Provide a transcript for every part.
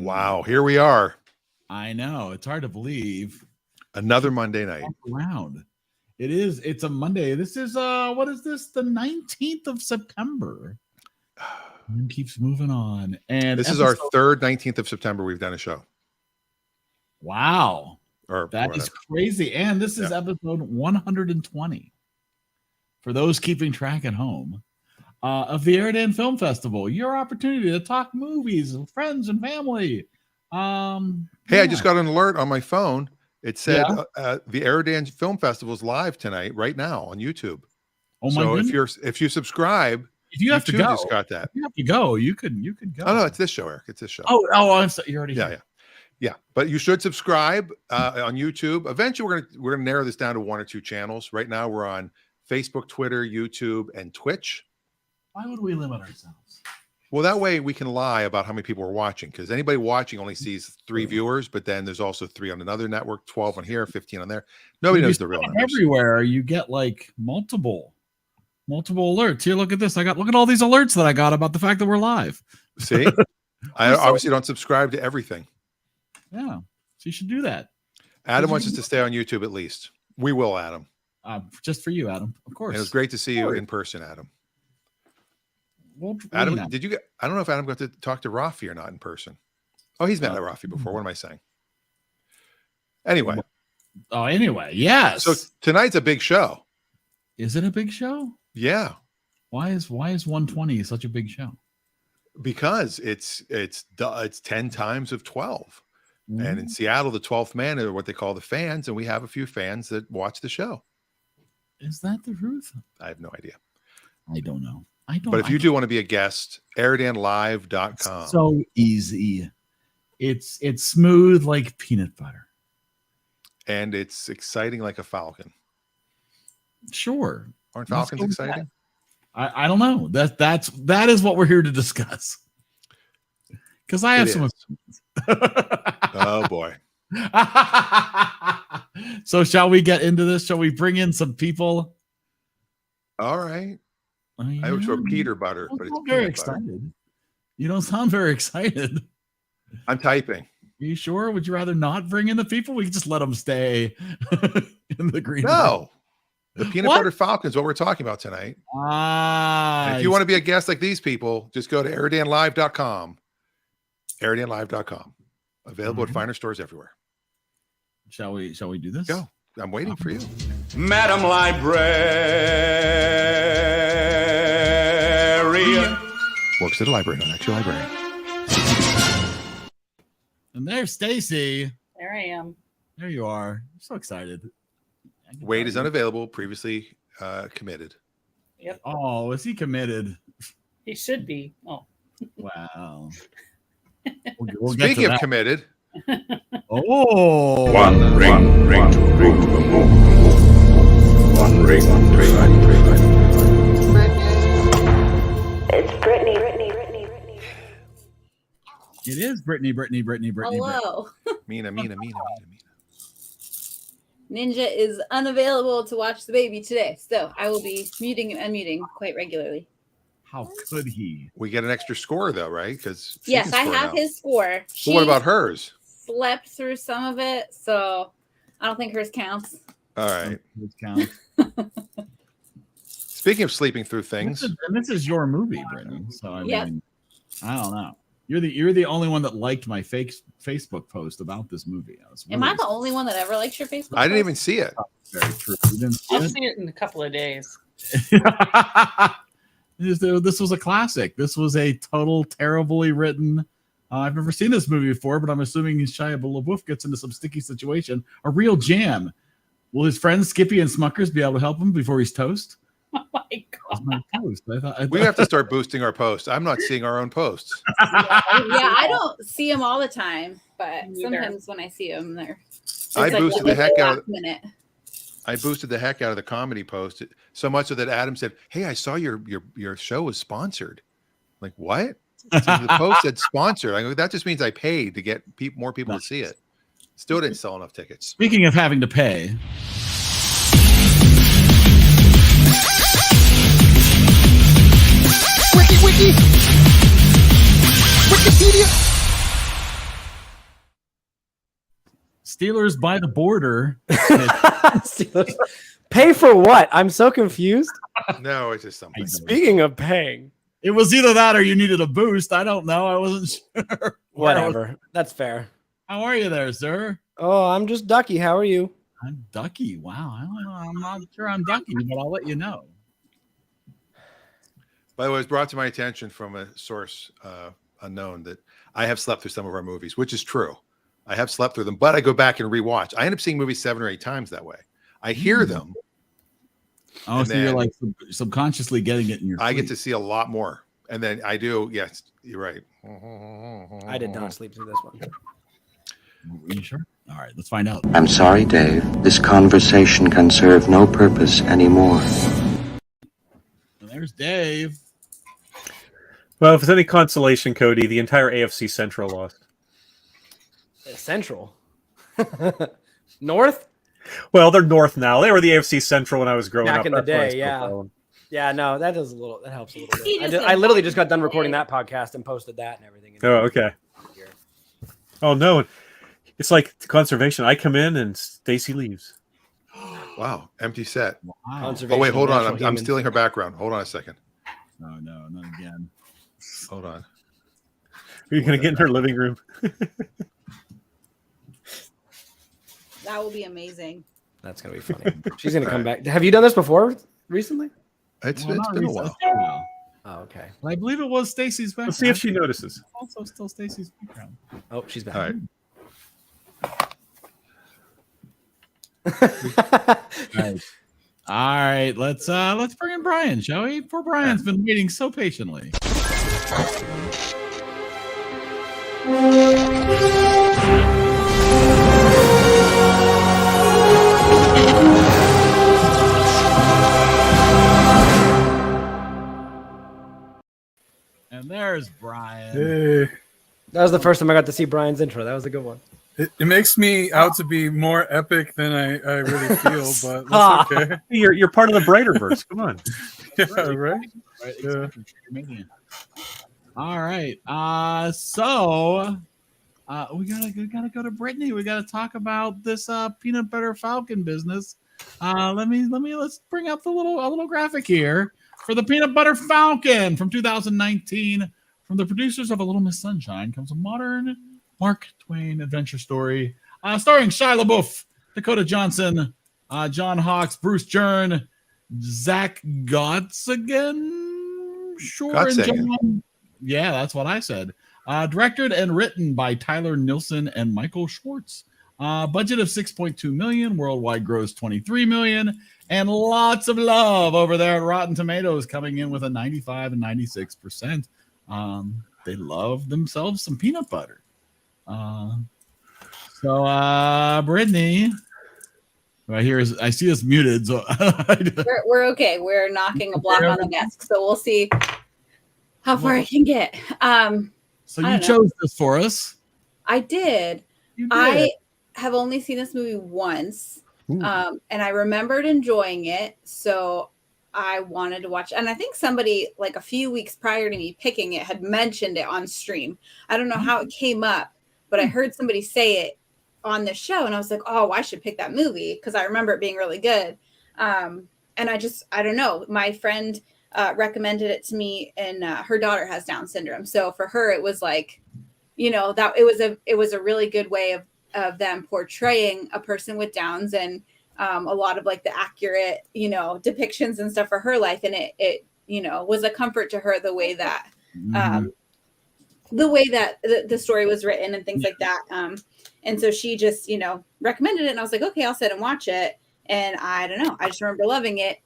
Wow, here we are. I know. It's hard to believe. Another Monday night. Around. It is. It's a Monday. This is what is this? The 19th of September. And keeps moving on. And this is our third 19th of September we've done a show. Wow. Or that is crazy. And this is episode 120. For those keeping track at home. Of the EriDan Film Festival, your opportunity to talk movies with friends and family. Hey, I just got an alert on my phone. It said the EriDan Film Festival is live tonight, right now on YouTube. Oh my goodness. So if you subscribe, if you have to go, just got that. You have to go. You could go. Oh no, it's this show, Eric. It's this show. Oh, I'm sorry. You already. Yeah. But you should subscribe on YouTube. Eventually, we're gonna narrow this down to 1 or 2 channels. Right now, we're on Facebook, Twitter, YouTube, and Twitch. Why would we limit ourselves? Well, that way we can lie about how many people are watching, because anybody watching only sees 3 viewers, but then there's also 3 on another network, 12 on here, 15 on there. Nobody knows the real numbers. Everywhere you get like multiple alerts. Here, look at this. Look at all these alerts that I got about the fact that we're live. See, I obviously don't subscribe to everything. Yeah, so you should do that. Adam wants us to stay on YouTube at least. We will, Adam. Just for you, Adam. Of course. And it was great to see you in person, Adam. Well, Adam, I don't know if Adam got to talk to Rafi or not in person. Oh, he's met Rafi before. What am I saying? Anyway. Oh, anyway. Yes. So tonight's a big show. Is it a big show? Yeah. Why is 120 such a big show? Because it's 10 times of 12. And in Seattle, the 12th man are what they call the fans, and we have a few fans that watch the show. Is that the truth? I have no idea. I don't know. But if you do want to be a guest, EriDanLive.com. So easy. It's smooth like peanut butter. And it's exciting like a falcon. Sure. Aren't falcons exciting? I don't know. That is what we're here to discuss. Because I have some Oh boy. So shall we get into this? Shall we bring in some people? All right. I was for Peter Butter, but it's very excited. You don't sound very excited. I'm typing. Are you sure? Would you rather not bring in the people? We can just let them stay in the green. No. The Peanut Butter Falcon is what we're talking about tonight. If you want to be a guest like these people, just go to EriDanLive.com. EriDanLive.com. Available at finer stores everywhere. Shall we do this? Go. I'm waiting for you. Madam Librarian. Works at a library, not at your library. And there's Stacy. There I am. There you are. I'm so excited. Wade is unavailable, previously committed. Yep. Oh, is he committed? He should be. Oh. Wow. Speaking of committed. Oh. One ring to rule the moon. One ring to It's Brittany. It is Brittany. Hello. Mina. Ninja is unavailable to watch the baby today, so I will be muting and unmuting quite regularly. How could he? We get an extra score though, right? Because yes, I have his score. Well, what about hers? Slept through some of it, so I don't think hers counts. All right. Hers counts. Speaking of sleeping through things, this is your movie, Brittany. So I mean, I don't know. You're the only one that liked my Facebook post about this movie. Am I the only one that ever likes your Facebook? I didn't even see it. Very true. I'll see it in a couple of days. This was a classic. This was a total terribly written. I've never seen this movie before, but I'm assuming Shia LaBeouf gets into some sticky situation. A real jam. Will his friends Skippy and Smuckers be able to help him before he's toast? Oh my God. My post. I thought we have to start boosting our posts. I'm not seeing our own posts. Yeah, I don't see them all the time, but sometimes when I see them, I boosted the heck out of the comedy post so much so that Adam said, "Hey, I saw your show was sponsored." I'm like, what? So the post said sponsored. I go, that just means I paid to get more people to see it. Still didn't sell enough tickets. Speaking of having to pay. Wikipedia. Steelers by the border. Steelers. Pay for what? I'm so confused. No, it's just something. Speaking of paying, It was either that or you needed a boost. I don't know. I wasn't sure. whatever. That's fair. How are you there, sir? Oh, I'm just Ducky. How are you? I'm Ducky. Wow. I don't know. I'm not sure I'm Ducky, but I'll let you know. By the way, it was brought to my attention from a source unknown that I have slept through some of our movies, which is true. I have slept through them, but I go back and rewatch. I end up seeing movies 7 or 8 times that way. I hear them. Oh, And so you're then- like subconsciously getting it in your I get sleep. to see a lot more. And then I do. Yes, you're right. I did not sleep through this one. Are you sure? All right, let's find out. I'm sorry, Dave. This conversation can serve no purpose anymore. And there's Dave. Well, if it's any consolation, Cody, the entire AFC Central lost. Central. North? Well, they're North now. They were the AFC Central when I was growing Back up. in the That's why I day, still yeah. call them. Yeah, no, that helps a little He bit. just I literally just got done recording that podcast and posted that and everything. Oh, okay. Oh, no. It's like conservation. I come in and Stacy leaves. Wow, empty set. Wow. Conservation Oh wait, of hold on. natural I'm humans. stealing her background. Hold on a second. Oh, no, not again. Hold on. Are you going to get in her living room? That will be amazing. That's gonna be funny. She's gonna come back. Have you done this before recently? It's Well, it's not been a recently. while. It's been a while. Oh, okay. But I believe it was Stacy's background. Let's see if she notices. Also, still Stacy's background. Oh, she's back. All right. All right. Let's bring in Brian, shall we? Poor Brian's been waiting so patiently. And there's Brian. Hey, That was the first time I got to see Brian's intro. That was a good one. it makes me out to be more epic than I really feel, but that's okay. You're part of the Brighterverse. Come on. Yeah, right. Right, exactly. You're making it. All right. So we gotta go to Brittany. We gotta talk about this peanut butter Falcon business. Let's bring up a little graphic here for the peanut butter Falcon from 2019. From the producers of A Little Miss Sunshine comes a modern Mark Twain adventure story starring Shia LaBeouf, Dakota Johnson, John Hawkes, Bruce Jern, Zach Gottsigan, sure, and Gottsigan. John. Yeah, that's what I said. Directed and written by Tyler Nilson and Michael Schwartz. Budget of $6.2 million, worldwide gross $23 million, and lots of love over there at Rotten Tomatoes, coming in with a 95 and 96%. They love themselves some peanut butter. Brittany, I see us muted, so We're okay. We're knocking a block on the desk, so we'll see how far I can get. So I you don't know. chose this for us. I did. You did. I have only seen this movie once, and I remembered enjoying it, so I wanted to watch. And I think somebody like a few weeks prior to me picking it had mentioned it on stream. I don't know how it came up, but I heard somebody say it on the show, and I was like, "Oh, I should pick that movie," because I remember it being really good. And I don't know. My friend recommended it to me, and her daughter has Down syndrome, so for her it was like, that it was a really good way of them portraying a person with Downs, and a lot of like the accurate depictions and stuff for her life, and it was a comfort to her the way that the story was written and things like that, and so she just recommended it, and I was like, okay, I'll sit and watch it. And I don't know, I just remember loving it.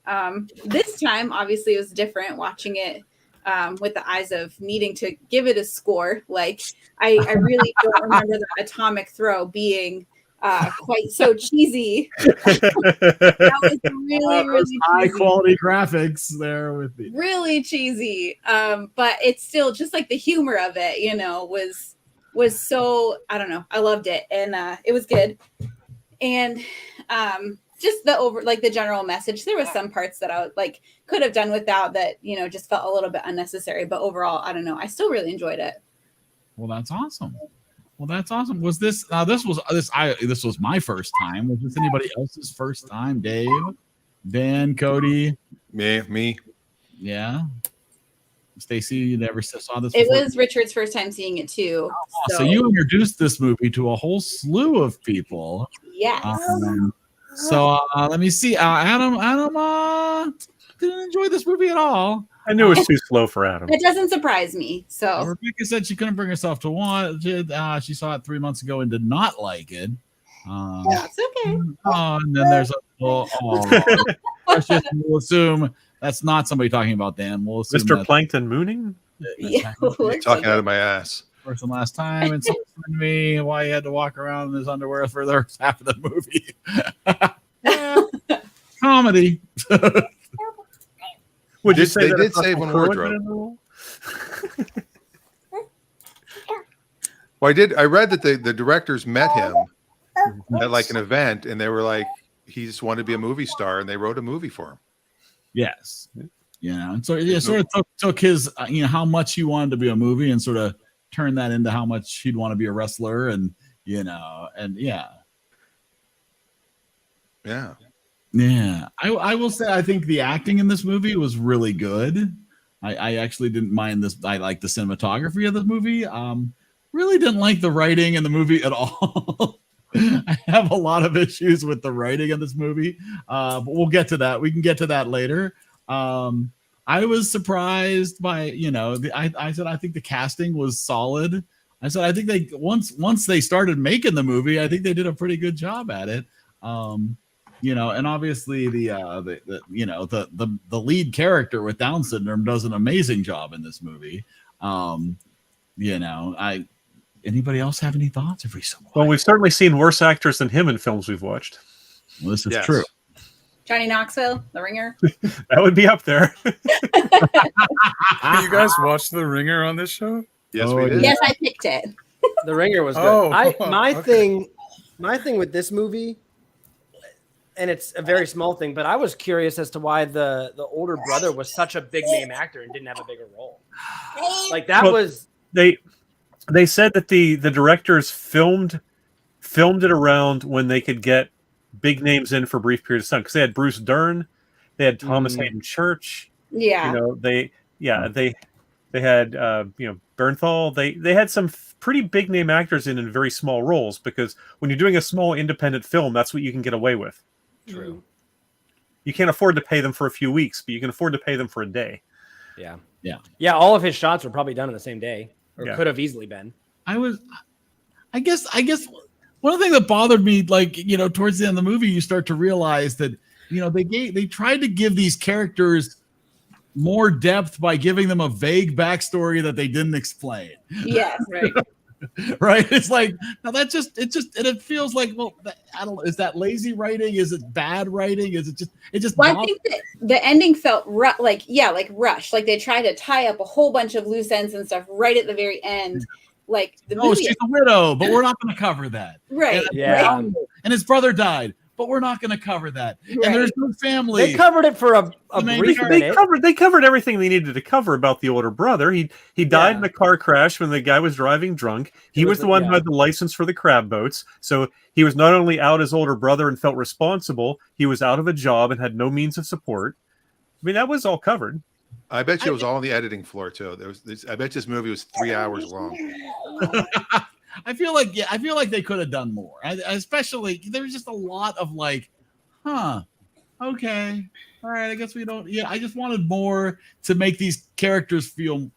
This time obviously it was different, watching it with the eyes of needing to give it a score. Like I really don't remember the atomic throw being quite so cheesy. That was really high cheesy. quality graphics there with the Really cheesy. But it's still just like the humor of it, was so, I don't know. I loved it, and it was good. And just the general message. There was some parts that I could have done without, that just felt a little bit unnecessary. But overall, I don't know. I still really enjoyed it. Well, that's awesome. Well, that's awesome. Was this this was my first time. Was this anybody else's first time? Dave, Dan, Cody, Me. yeah. Stacy, you never saw this It before? was Richard's first time seeing it too. So you introduced this movie to a whole slew of people. Yes. Let me see. Adam didn't enjoy this movie at all. I knew it was too slow for Adam. It doesn't surprise me. So Rebecca said she couldn't bring herself to watch it. She saw it 3 months ago and did not like it. that's okay. And then there's we'll assume that's not somebody talking about Dan. We'll assume Mr. Plankton mooning? Yeah, Talking out of my ass. First and last time, and someone told me why he had to walk around in his underwear for the first half of the movie. Comedy. Would you They say did save one wardrobe. Well, I read that the directors met him at like an event, and they were like, he just wanted to be a movie star, and they wrote a movie for him. Yes. And so it sort of took his, how much he wanted to be a movie and sort of turned that into how much he'd want to be a wrestler, and yeah. I will say I think the acting in this movie was really good. I actually didn't mind this. I like the cinematography of this movie. Really didn't like the writing in the movie at all. I have a lot of issues with the writing of this movie, but we'll get to that. We can get to that later. I was surprised by, I said I think the casting was solid. I said I think they once they started making the movie, I think they did a pretty good job at it. And obviously the lead character with Down syndrome does an amazing job in this movie. Anybody else have any thoughts? Well, we've certainly seen worse actors than him in films we've watched. Well, this is true. Johnny Knoxville, The Ringer. That would be up there. You guys watched The Ringer on this show? Yes, we did. Yes, I picked it. The Ringer was good. My thing with this movie, and it's a very small thing, but I was curious as to why the older brother was such a big name actor and didn't have a bigger role. Like that was They said that the directors filmed it around when they could get big names in for brief periods of time, because they had Bruce Dern, they had Thomas Hayden Church. Yeah. They had Bernthal. They had some pretty big name actors in very small roles, because when you're doing a small independent film, that's what you can get away with. True. You can't afford to pay them for a few weeks, but you can afford to pay them for a day. Yeah. All of his shots were probably done in the same day, or could have easily been. I guess one of the things that bothered me, towards the end of the movie, you start to realize that, they tried to give these characters more depth by giving them a vague backstory that they didn't explain. Yes, right. Right? It's like, now it feels like, well, I don't know, is that lazy writing? Is it bad writing? Is it just Well, I think that the ending felt rushed. Like they tried to tie up a whole bunch of loose ends and stuff right at the very end. Like the movie, she's a widow, but we're not going to cover that. Right. And his brother died, but we're not going to cover that. Right. And there's no family. They covered it for a brief minute. They covered everything they needed to cover about the older brother. He died in a car crash when the guy was driving drunk. He was the one who had the license for the crab boats. So he was not only out his older brother and felt responsible, he was out of a job and had no means of support. I mean, that was all covered. I bet you it was all on the editing floor too. I bet this movie was 3 hours long. I feel like they could have done more. Especially there was just a lot of okay, all right. I guess we don't. Yeah, I just wanted more to make these characters feel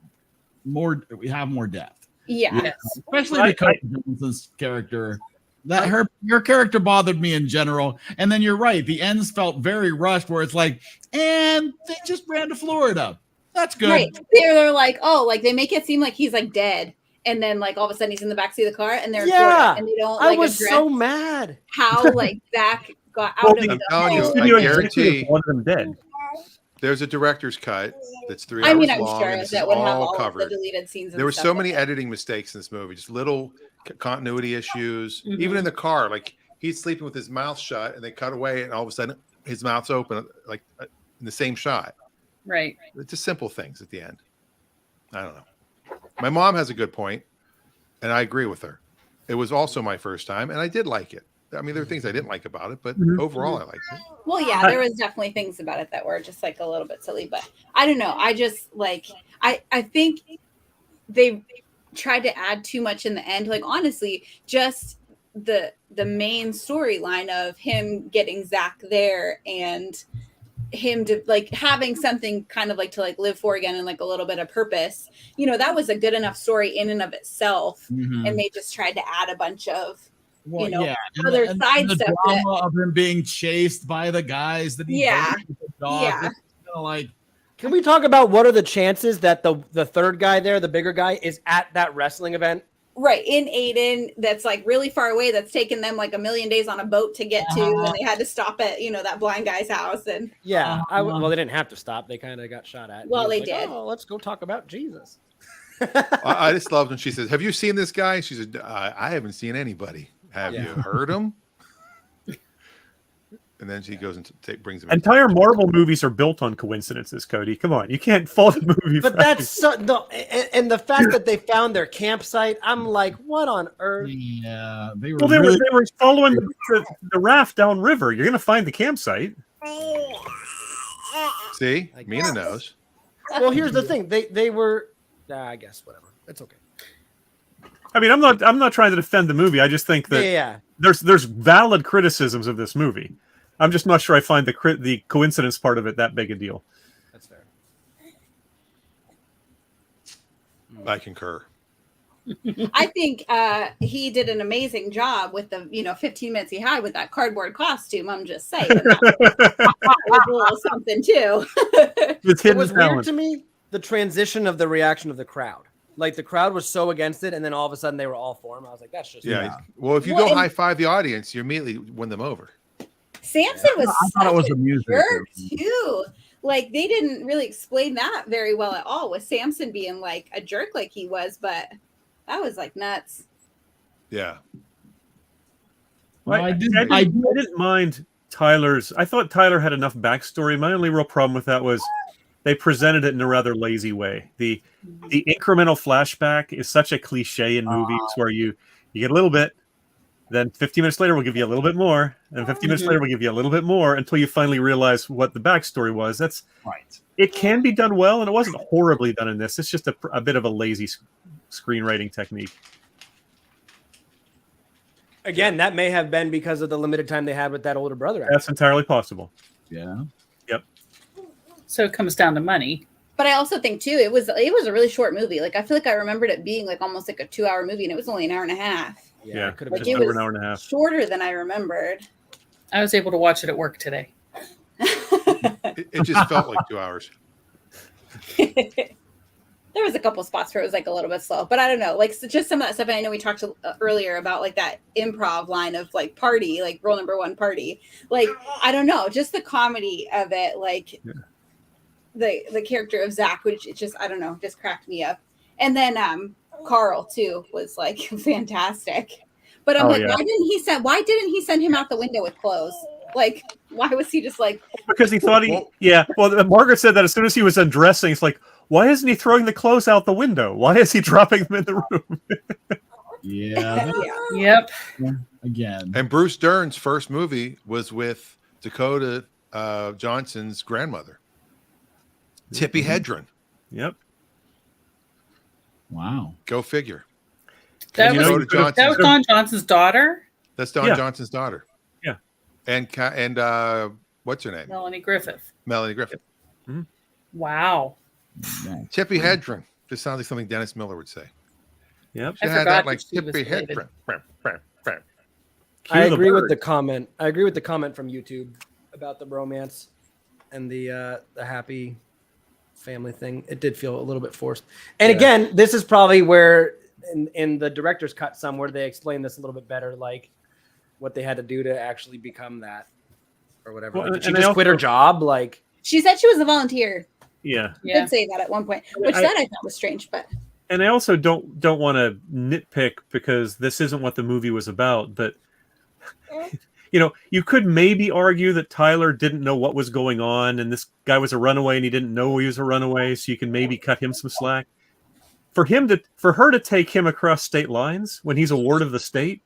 more. We have more depth. Yeah, especially because Johnson's character. That her character bothered me in general. And then you're right. The ends felt very rushed, where it's like, and they just ran to Florida. That's good. Right. They're like, they make it seem like he's dead. And then all of a sudden he's in the backseat of the car and they're in Florida, and they don't I was so mad how Zach got out of I'm telling you, I guarantee one of them dead. There's a director's cut that's 3 hours long. I'm sure that would have all of the deleted scenes. There were so many editing mistakes in this movie, just little continuity issues. Even in the car, he's sleeping with his mouth shut, and they cut away, and all of a sudden his mouth's open, in the same shot. Right. It's just simple things at the end. I don't know. My mom has a good point, and I agree with her. it was also my first time, and I did like it. I mean, there are things I didn't like about it, but overall, I liked it. Well, yeah, there was definitely things about it that were just like a little bit silly, but I don't know. I just like I think they tried to add too much in the end. Like honestly, just the main storyline of him getting Zach there and him to like having something kind of like to like live for again and like a little bit of purpose, you know, that was a good enough story in and of itself. And they just tried to add a bunch of other side the stuff drama of him being chased by the guys that he hated with the dog. Yeah. It's kinda like, Can we talk about what are the chances that the third guy there, the bigger guy, is at that wrestling event? right in Aiden, that's like really far away, that's taken them like a million days on a boat to get to, and they had to stop at that blind guy's house. And well, they didn't have to stop, they kind of got shot at. Well, they did. Oh, let's go talk about Jesus. I just loved when she says, "Have you seen this guy?" She said, "I haven't seen anybody. Have you heard him?" And then she goes and brings him. Entire Marvel movies are built on coincidences, Cody. Come on, you can't fault the movie. But that's and the fact that they found their campsite, I'm like, what on earth? Yeah, they were following the raft downriver. You're going to find the campsite. See, Mina knows. Well, here's the thing: they were. I guess whatever. It's okay. I mean, I'm not trying to defend the movie. I just think that there's valid criticisms of this movie. I'm just not sure I find the coincidence part of it that big a deal. That's fair. I concur. I think he did an amazing job with the 15 minutes he had with that cardboard costume. I'm just saying that was a little something too. It was weird to me, the transition of the reaction of the crowd. Like the crowd was so against it, and then all of a sudden they were all for him. I was like, that's just Well, if you go high five the audience, you immediately win them over. Samson was I thought it was amusing jerk too. Like they didn't really explain that very well at all, with Samson being like a jerk like he was, but that was like nuts. Yeah. Well, I didn't mind Tyler's. I thought Tyler had enough backstory. My only real problem with that was they presented it in a rather lazy way. The incremental flashback is such a cliche in movies where you get a little bit, then 15 minutes later we'll give you a little bit more, and 15 minutes later we'll give you a little bit more until you finally realize what the backstory was. That's right. It can be done well, and it wasn't horribly done in this. It's just a bit of a lazy screenwriting technique. Again, that may have been because of the limited time they had with that older brother. That's entirely possible. Yeah. Yep. So it comes down to money. But I also think too, it was a really short movie. Like I feel like I remembered it being like almost like a 2-hour movie, and it was only an hour and a half. Yeah, it could have just been over an hour and a half. Shorter than I remembered. I was able to watch it at work today. It just felt like 2 hours. There was a couple spots where it was like a little bit slow, but I don't know, like so just some of that stuff. And I know we talked earlier about like that improv line of like party, like rule number 1 party. Like, I don't know, just the comedy of it. Like the character of Zach, which it just, I don't know, just cracked me up. And then Carl too was like fantastic. But I'm why didn't he send him out the window with clothes? Like, why was he just like? Because he thought Well, Margaret said that as soon as he was undressing, it's like, why isn't he throwing the clothes out the window? Why is he dropping them in the room? Yep. Again. And Bruce Dern's first movie was with Dakota Johnson's grandmother, Tippi Hedren. Yep. Wow. Go figure. That was Don Johnson's daughter. That's Don Johnson's daughter. Yeah. And what's her name? Melanie Griffith. Mm-hmm. Wow. Tippi Hedren. This sounds like something Dennis Miller would say. Yep. She had that like Tippi Hedren. I agree with the comment. I agree with the comment from YouTube about the romance and the happy family thing. It did feel a little bit forced. And again, this is probably where in the director's cut somewhere they explain this a little bit better, like what they had to do to actually become that or whatever. Well, did she just quit her job? Like she said she was a volunteer. Yeah. She did say that at one point, which I thought was strange, but. And I also don't want to nitpick because this isn't what the movie was about, but you could maybe argue that Tyler didn't know what was going on and this guy was a runaway and he didn't know he was a runaway, so you can maybe cut him some slack. for her to take him across state lines when he's a ward of the state.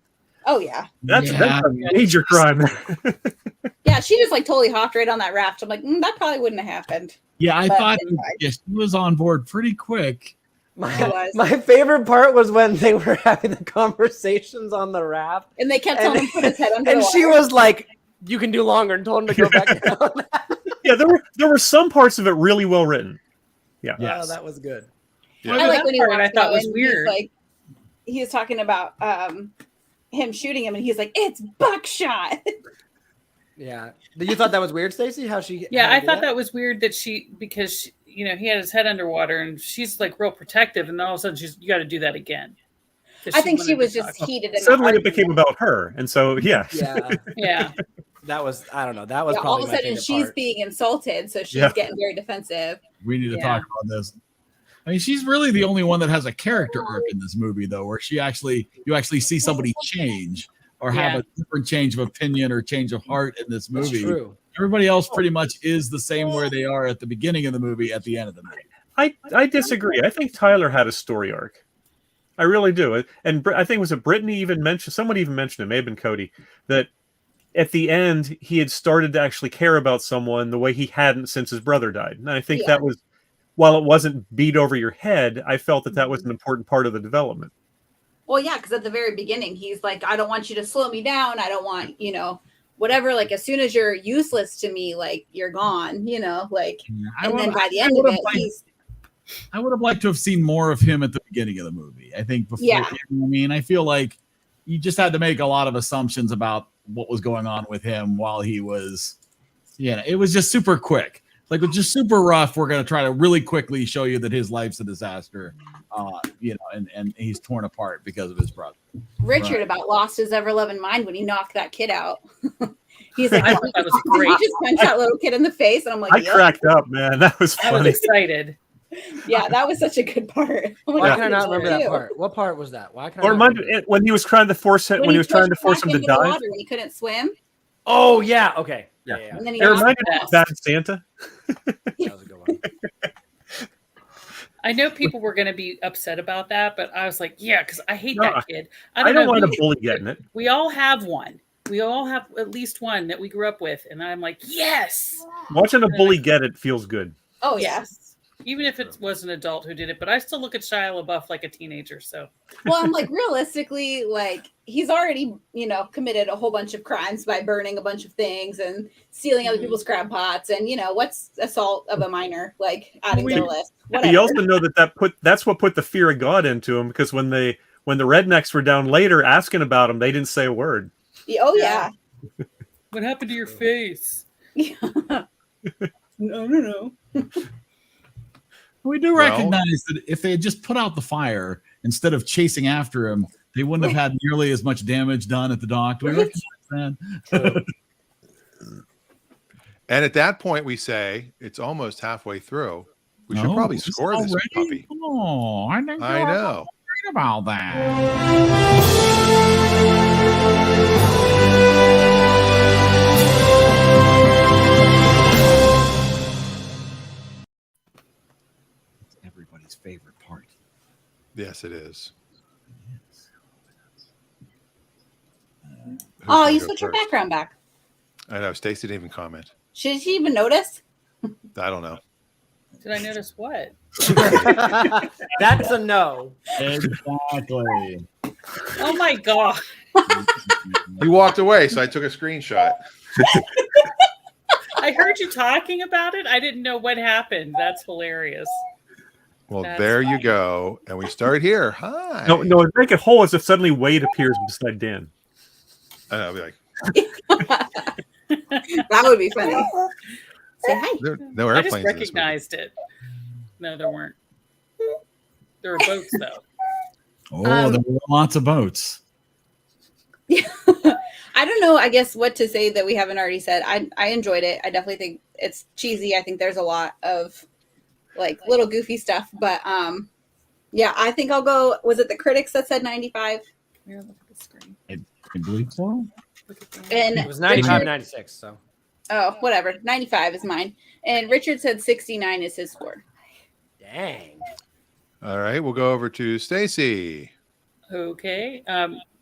Oh yeah. That's a major crime. Yeah, she just like totally hopped right on that raft. I'm like, that probably wouldn't have happened. Yeah, I thought she was on board pretty quick. My favorite part was when they were having the conversations on the raft, and they kept telling him to put his head under the and water. she was like, "You can do longer," and told him to go back down. Yeah, there were some parts of it really well written. Yeah, yes. That was good. Yeah. I like when he walked I thought out was and weird. He was talking about him shooting him, and he's like, "It's buckshot." Yeah, you thought that was weird, Stacey? How she? Yeah, I thought that was weird that because he had his head underwater, and she's like real protective, and all of a sudden you got to do that again. I think she was just heated. Suddenly it became about her, and so yeah. That was, I don't know. That was probably all of a sudden she's being insulted, so she's getting very defensive. We need to talk about this. I mean, she's really the only one that has a character arc in this movie, though, where you actually see somebody change or have a different change of opinion or change of heart in this movie. That's true. Everybody else pretty much is the same where they are at the beginning of the movie, at the end of the movie. I disagree. I think Tyler had a story arc. I really do. And I think Brittany even mentioned, someone even mentioned it, may have been Cody, that at the end he had started to actually care about someone the way he hadn't since his brother died. And I think that was, while it wasn't beat over your head, I felt that was an important part of the development. Well, yeah, because at the very beginning, he's like, I don't want you to slow me down. I don't want, whatever. Like, as soon as you're useless to me, like, you're gone, like, and then by the end of it, I would have liked to have seen more of him at the beginning of the movie. I think before, I feel like you just had to make a lot of assumptions about what was going on with him while he was, it was just super quick. Like, it's just super rough. We're going to try to really quickly show you that his life's a disaster, and he's torn apart because of his brother. Richard about lost his ever-loving mind when he knocked that kid out. He's like, I thought that was great. He just punched that little kid in the face, and I'm like, I cracked up, man. That was funny. I was excited. Yeah, that was such a good part. Why can I not remember that part? What part was that? Why can I remember when he was trying to force it? When he was trying to force him to dive, when he couldn't swim. Oh yeah, okay. Yeah. And then he it reminded me of Bad Santa. That was a good one. I know people were going to be upset about that, but I was like, yeah, because I hate that kid. I don't want a bully getting it. We all have one. We all have at least one that we grew up with, and I'm like, yes. Watching a bully get it feels good. Oh yes. Even if it was an adult who did it, but I still look at Shia LaBeouf like a teenager. So, well, I'm like, realistically, like, he's already, committed a whole bunch of crimes by burning a bunch of things and stealing other people's crab pots, and what's assault of a minor, like, adding to the list. Whatever. You also know that's what put the fear of God into him, because when the rednecks were down later asking about him, they didn't say a word. Oh yeah. What happened to your face? Yeah. No. We do recognize that if they had just put out the fire instead of chasing after him, they wouldn't have had nearly as much damage done at the dock. Do we recognize that? And at that point, we say it's almost halfway through. We should probably score this puppy. Oh, I know. Worried about that. Everybody's favorite part. Yes, it is. Oh, you switched your background back. I know. Stacey didn't even comment. Should she even notice? I don't know. Did I notice what? That's a no. Exactly. Oh my God. He walked away, so I took a screenshot. I heard you talking about it. I didn't know what happened. That's hilarious. Well, there you go. And we start here. Hi. No, make it whole as if suddenly Wade appears beside Dan. I know, I'll be like, that would be funny. Say hi. No I airplanes. just recognized it. No, there weren't. There were boats, though. Oh, there were lots of boats. I don't know, I guess, what to say that we haven't already said. I enjoyed it. I definitely think it's cheesy. I think there's a lot of like little goofy stuff, but yeah, I think I'll go. Was it the critics that said 95? Here, look at the screen. I believe so. And it was 95, 96. So, oh, whatever. 95 is mine, and Richard said 69 is his score. Dang. All right, we'll go over to Stacy. Okay.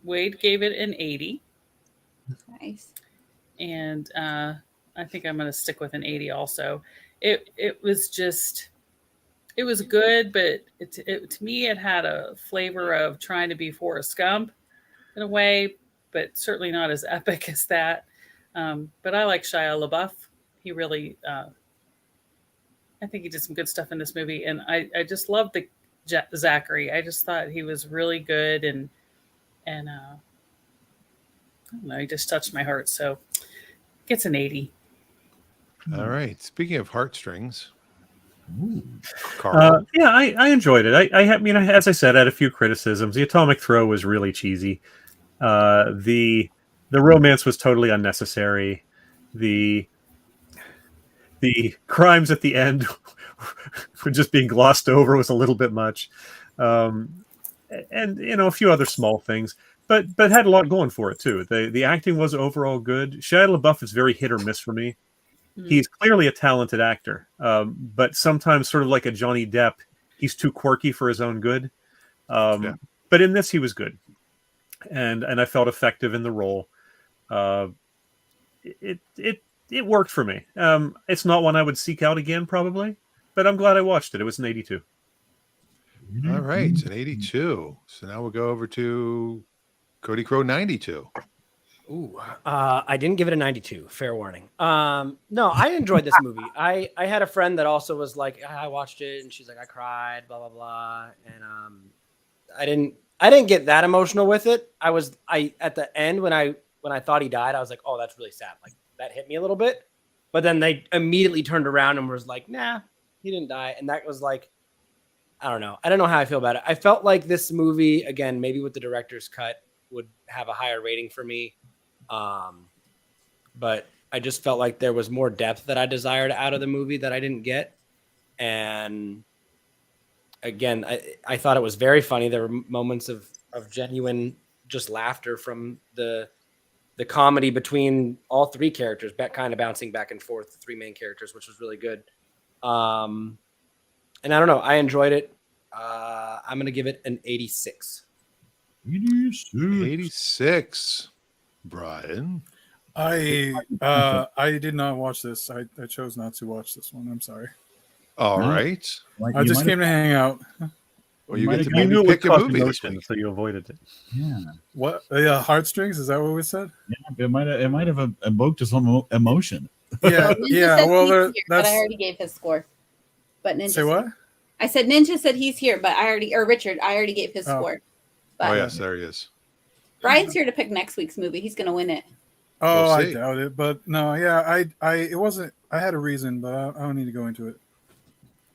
Wade gave it an 80. Nice. And I think I'm going to stick with an 80 also. It was just, it was good, but to me, it had a flavor of trying to be Forrest Gump in a way, but certainly not as epic as that. But I like Shia LaBeouf. He really, I think he did some good stuff in this movie. And I just loved the Zachary. I just thought he was really good. And I don't know, he just touched my heart. So gets an 80. All right. Speaking of heartstrings, Carl. Yeah, I enjoyed it. I mean, as I said, I had a few criticisms. The atomic throw was really cheesy. The romance was totally unnecessary. The crimes at the end were just being glossed over, was a little bit much. And a few other small things. But had a lot going for it too. The acting was overall good. Shia LaBeouf is very hit or miss for me. He's clearly a talented actor, but sometimes sort of like a Johnny Depp, he's too quirky for his own good. But in this, he was good, and I felt effective in the role. It worked for me. It's not one I would seek out again, probably, but I'm glad I watched it. It was an 82. All right, an 82. So now we'll go over to Cody Crow 92. Ooh, I didn't give it a 92. Fair warning. No, I enjoyed this movie. I had a friend that also was like, I watched it, and she's like, I cried, blah blah blah, and I didn't get that emotional with it. I at the end when I thought he died, I was like, oh, that's really sad. Like that hit me a little bit, but then they immediately turned around and was like, nah, he didn't die, and that was like, I don't know. I don't know how I feel about it. I felt like this movie, again, maybe with the director's cut, would have a higher rating for me. But I just felt like there was more depth that I desired out of the movie that I didn't get. And again, I thought it was very funny. There were moments of genuine just laughter from the comedy between all three characters, kind of bouncing back and forth, the three main characters, which was really good. And I don't know, I enjoyed it. I'm going to give it an 86. 86. Brian. I did not watch this. I chose not to watch this one. I'm sorry. All right. I just came to hang out. Well, you get to maybe pick a movie this week. So you avoided it. Yeah. What? Heartstrings? Is that what we said? Yeah, it might have evoked some emotion. Yeah, yeah. Well, that's. But I already gave his score. But Ninja say what? I said Ninja said he's here, but Richard, I already gave his score. But oh yes, there he is. Brian's here to pick next week's movie. He's going to win it. Oh, I doubt it. But no, yeah, it wasn't. I had a reason, but I don't need to go into it.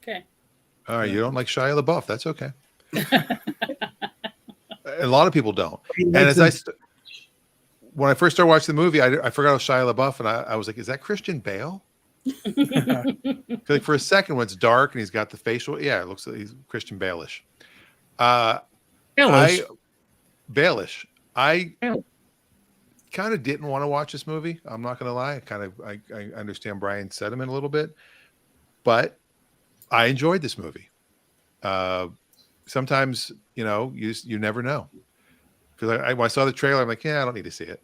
Okay. All right, you don't like Shia LaBeouf. That's okay. A lot of people don't. And as when I first started watching the movie, I forgot it was Shia LaBeouf, and I was like, "Is that Christian Bale?" Like for a second, when it's dark and he's got the facial, it looks like he's Christian Bale-ish. Baelish. I kind of didn't want to watch this movie. I'm not going to lie. I understand Brian's sentiment a little bit, but I enjoyed this movie. Sometimes, you never know. Because when I saw the trailer, I'm like, I don't need to see it.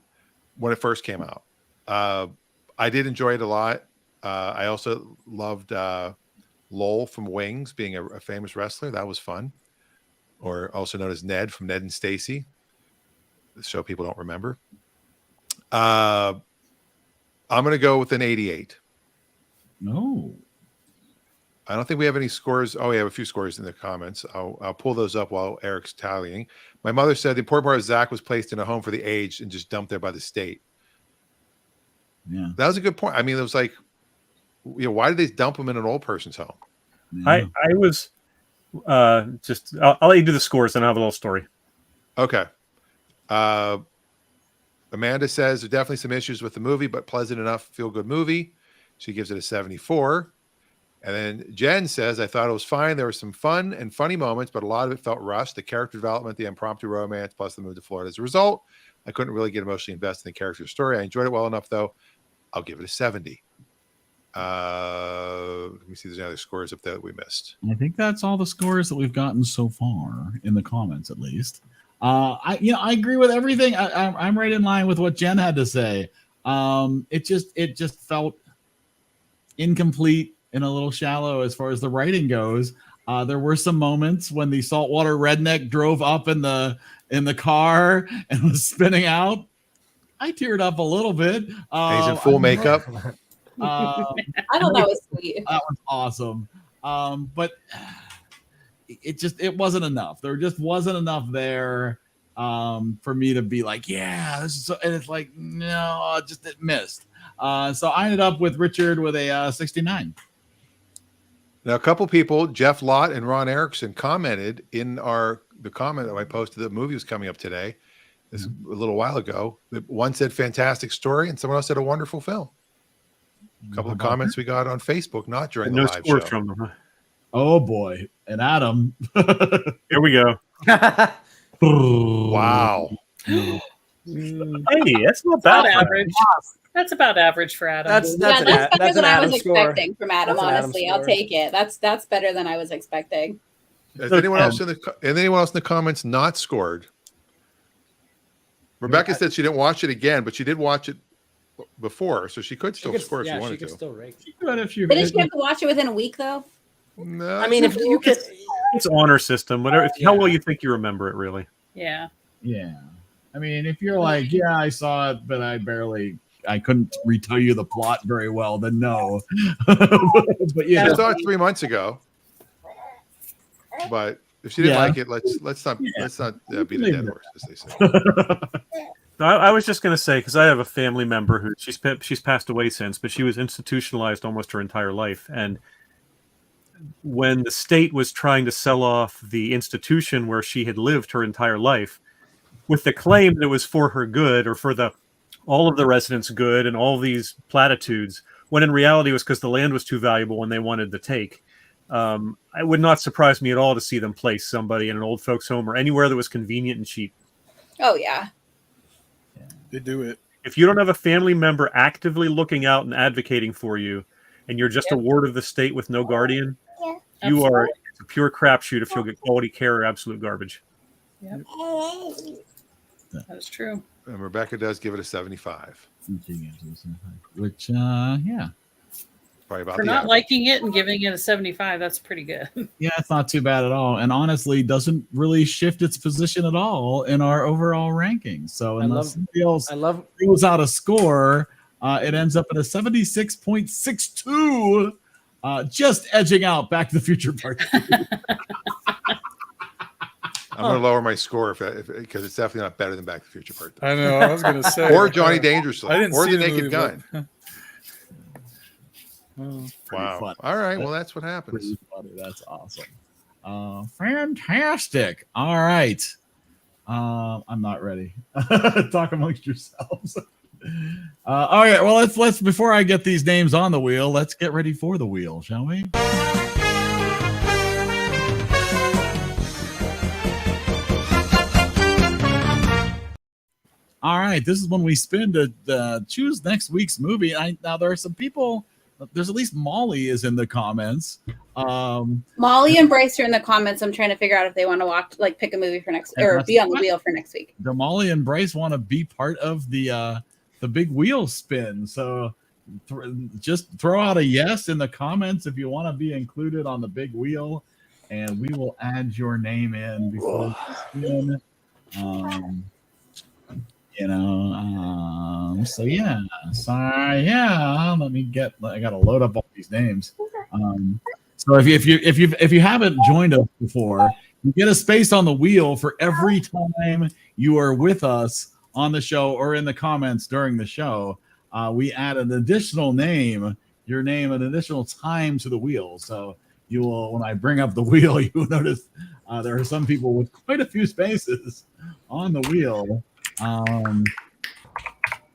When it first came out, I did enjoy it a lot. I also loved Lowell from Wings being a famous wrestler. That was fun. Or also known as Ned from Ned and Stacy. The show people don't remember. I'm going to go with an 88. No. I don't think we have any scores. Oh, we have a few scores in the comments. I'll pull those up while Eric's tallying. My mother said the important part of Zach was placed in a home for the aged and just dumped there by the state. Yeah. That was a good point. I mean, it was like, why did they dump him in an old person's home? Yeah. I was just, I'll let you do the scores and I'll have a little story. Okay. Amanda says there are definitely some issues with the movie, but pleasant enough, feel good movie. She gives it a 74. And then Jen says, I thought it was fine. There were some fun and funny moments, but a lot of it felt rushed. The character development, the impromptu romance, plus the move to Florida. As a result, I couldn't really get emotionally invested in the character's story. I enjoyed it well enough, though. I'll give it a 70. Let me see if there's any other scores up there that we missed. I think that's all the scores that we've gotten so far in the comments, at least. I agree with everything. I'm right in line with what Jen had to say. It just felt incomplete and a little shallow as far as the writing goes. There were some moments when the saltwater redneck drove up in the car and was spinning out. I teared up a little bit. He's in full makeup. I thought that was sweet. That was awesome. But it wasn't enough. There just wasn't enough there for me to be like, yeah, this is so, and it's like, no, it missed. So I ended up with Richard with a 69. Now, a couple people, Jeff Lott and Ron Erickson, commented in the comment that I posted. The movie was coming up today, a little while ago. One said fantastic story, and someone else said a wonderful film. A couple of comments we got on Facebook, not during the live show. From them, huh? Oh boy, and Adam. Here we go. Wow. Hey, that's not bad. About average. That's about average for Adam. That's better than I was expecting from Adam. That's an Honestly, Adam I'll take it. That's better than I was expecting. Has anyone else in the comments not scored? Rebecca said she didn't watch it again, but she did watch it before, so she could still score if she wanted to. Still rate. Didn't she have to watch it within a week though? No, I mean, if you could, it's honor system. Whatever. How well you think you remember it, really? Yeah. Yeah. I mean, if you're like, yeah, I saw it, but I couldn't retell you the plot very well, then no. But yeah, I saw it 3 months ago. But if she didn't like it, let's not beat a dead horse, as they say. I was just going to say, because I have a family member who she's passed away since, but she was institutionalized almost her entire life. And when the state was trying to sell off the institution where she had lived her entire life, with the claim that it was for her good or for all of the residents' good and all these platitudes, when in reality it was because the land was too valuable and they wanted to take. It would not surprise me at all to see them place somebody in an old folks' home or anywhere that was convenient and cheap. Oh yeah. They do it. If you don't have a family member actively looking out and advocating for you, and you're just a ward of the state with no guardian, you are a pure crapshoot if you'll get quality care or absolute garbage. Yep. That's true. And Rebecca does give it a 75. Which, yeah. Probably about For not liking it and giving it a 75, that's pretty good. Yeah, it's not too bad at all. And honestly, doesn't really shift its position at all in our overall rankings. So unless somebody else throws out a score, it ends up at a 76.62, just edging out Back to the Future Part 2. I'm going to lower my score because it's definitely not better than Back to the Future Part 3. I know. I was going to say. Or Johnny Dangerously. I didn't or see The Naked movie, Gun. Wow. Funny. All right. Well, that's what happens. Funny. That's awesome. Fantastic. All right. I'm not ready. Talk amongst yourselves. All right. Well, let's before I get these names on the wheel, let's get ready for the wheel, shall we? All right, this is when we spin to choose next week's movie. Now there are some people. There's at least Molly is in the comments. Molly and Bryce are in the comments. I'm trying to figure out if they want to pick a movie for next or be on the wheel for next week. Do Molly and Bryce want to be part of the big wheel spin? So just throw out a yes in the comments if you want to be included on the big wheel, and we will add your name in before we spin. So yeah, let me I gotta load up all these names. So if you haven't joined us before, you get a space on the wheel for every time you are with us on the show or in the comments during the show. We add an additional name, your name, an additional time to the wheel. So you will, when I bring up the wheel, you will notice there are some people with quite a few spaces on the wheel. And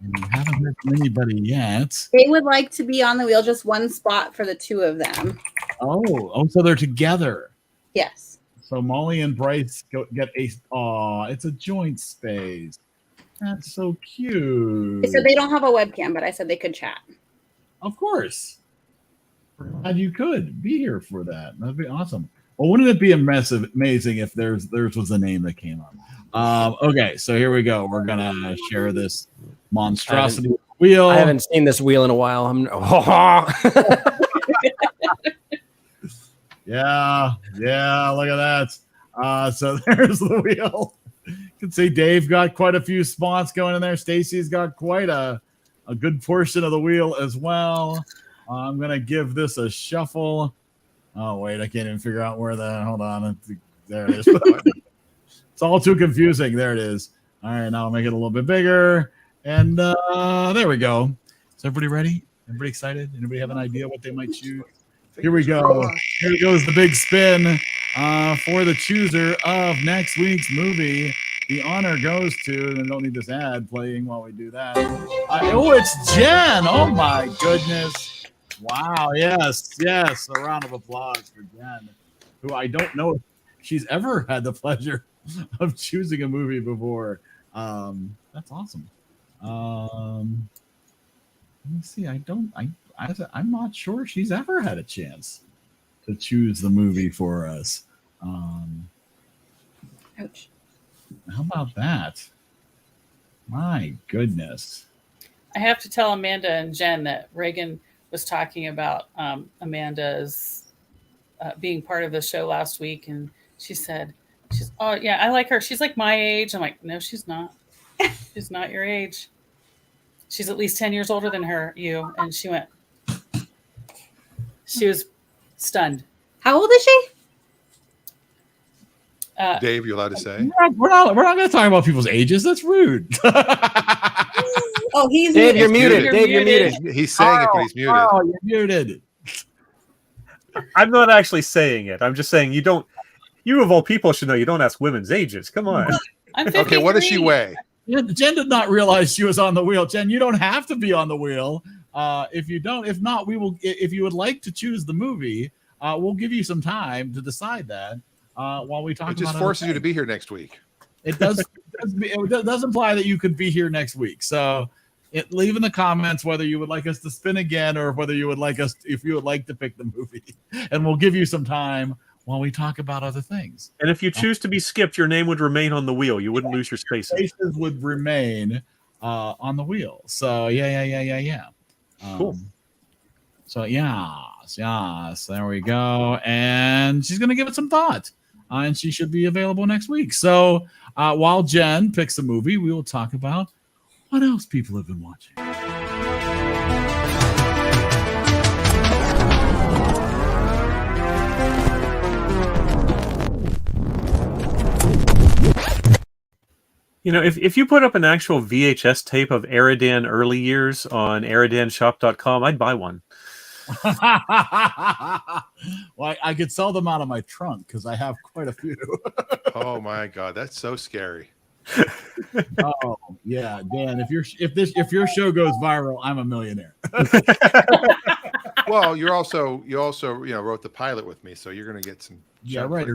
we haven't heard from anybody yet. They would like to be on the wheel, just one spot for the two of them. Oh, so they're together. Yes. So Molly and Bryce get it's a joint space. That's so cute. They said they don't have a webcam, but I said they could chat. Of course. glad you could be here for that. That'd be awesome. Well, wouldn't it be amazing if theirs was a name that came up? Okay, so here we go. We're gonna share this monstrosity wheel. I haven't seen this wheel in a while. Yeah, look at that. So there's the wheel. You can see Dave got quite a few spots going in there. Stacy's got quite a good portion of the wheel as well. I'm going to give this a shuffle. Oh, wait, I can't even figure out where hold on. There it is. It's all too confusing. There it is. All right, now I'll make it a little bit bigger. And there we go. Is everybody ready? Everybody excited? Anybody have an idea what they might choose? Here we go. Here goes the big spin for the chooser of next week's movie. The honor goes to, and I don't need this ad playing while we do that. It's Jen. Oh, my goodness. Wow. Yes. A round of applause for Jen, who I don't know if she's ever had the pleasure of choosing a movie before. That's awesome. Let me see. I'm not sure she's ever had a chance to choose the movie for us. Ouch. How about that? My goodness. I have to tell Amanda and Jen that Reagan was talking about Amanda's being part of the show last week, and she said, "Oh yeah, I like her. She's like my age." I'm like, "No, she's not. She's not your age. She's at least 10 years older than you." And she went. She was stunned. How old is she? Dave, you're allowed to say? We're not going to talk about people's ages. That's rude. Oh, he's Dave, muted. you're muted. Dave, you're muted. He's saying it, but he's muted. Oh, you're muted. I'm not actually saying it. I'm just saying you of all people should know you don't ask women's ages. Come on. I'm 53. Okay, what does she weigh? Jen did not realize she was on the wheel. Jen, you don't have to be on the wheel. If not, we will. If you would like to choose the movie, we'll give you some time to decide that while we talk about it. It just forces you to be here next week. It does imply that you could be here next week. So leave in the comments whether you would like us to spin again or whether you would like us, if you would like to pick the movie, and we'll give you some time while we talk about other things. And if you choose to be skipped, your name would remain on the wheel. You wouldn't lose your spaces. Spaces would remain on the wheel. So yeah. Cool. So yes, there we go. And she's gonna give it some thought. And she should be available next week. So while Jen picks a movie, we will talk about what else people have been watching. You know, if you put up an actual VHS tape of EriDan early years on EriDanShop.com, I'd buy one. Well, I could sell them out of my trunk because I have quite a few. Oh my God, that's so scary. Oh yeah, Dan. If your show goes viral, I'm a millionaire. Well, you also wrote the pilot with me, so you're going to get some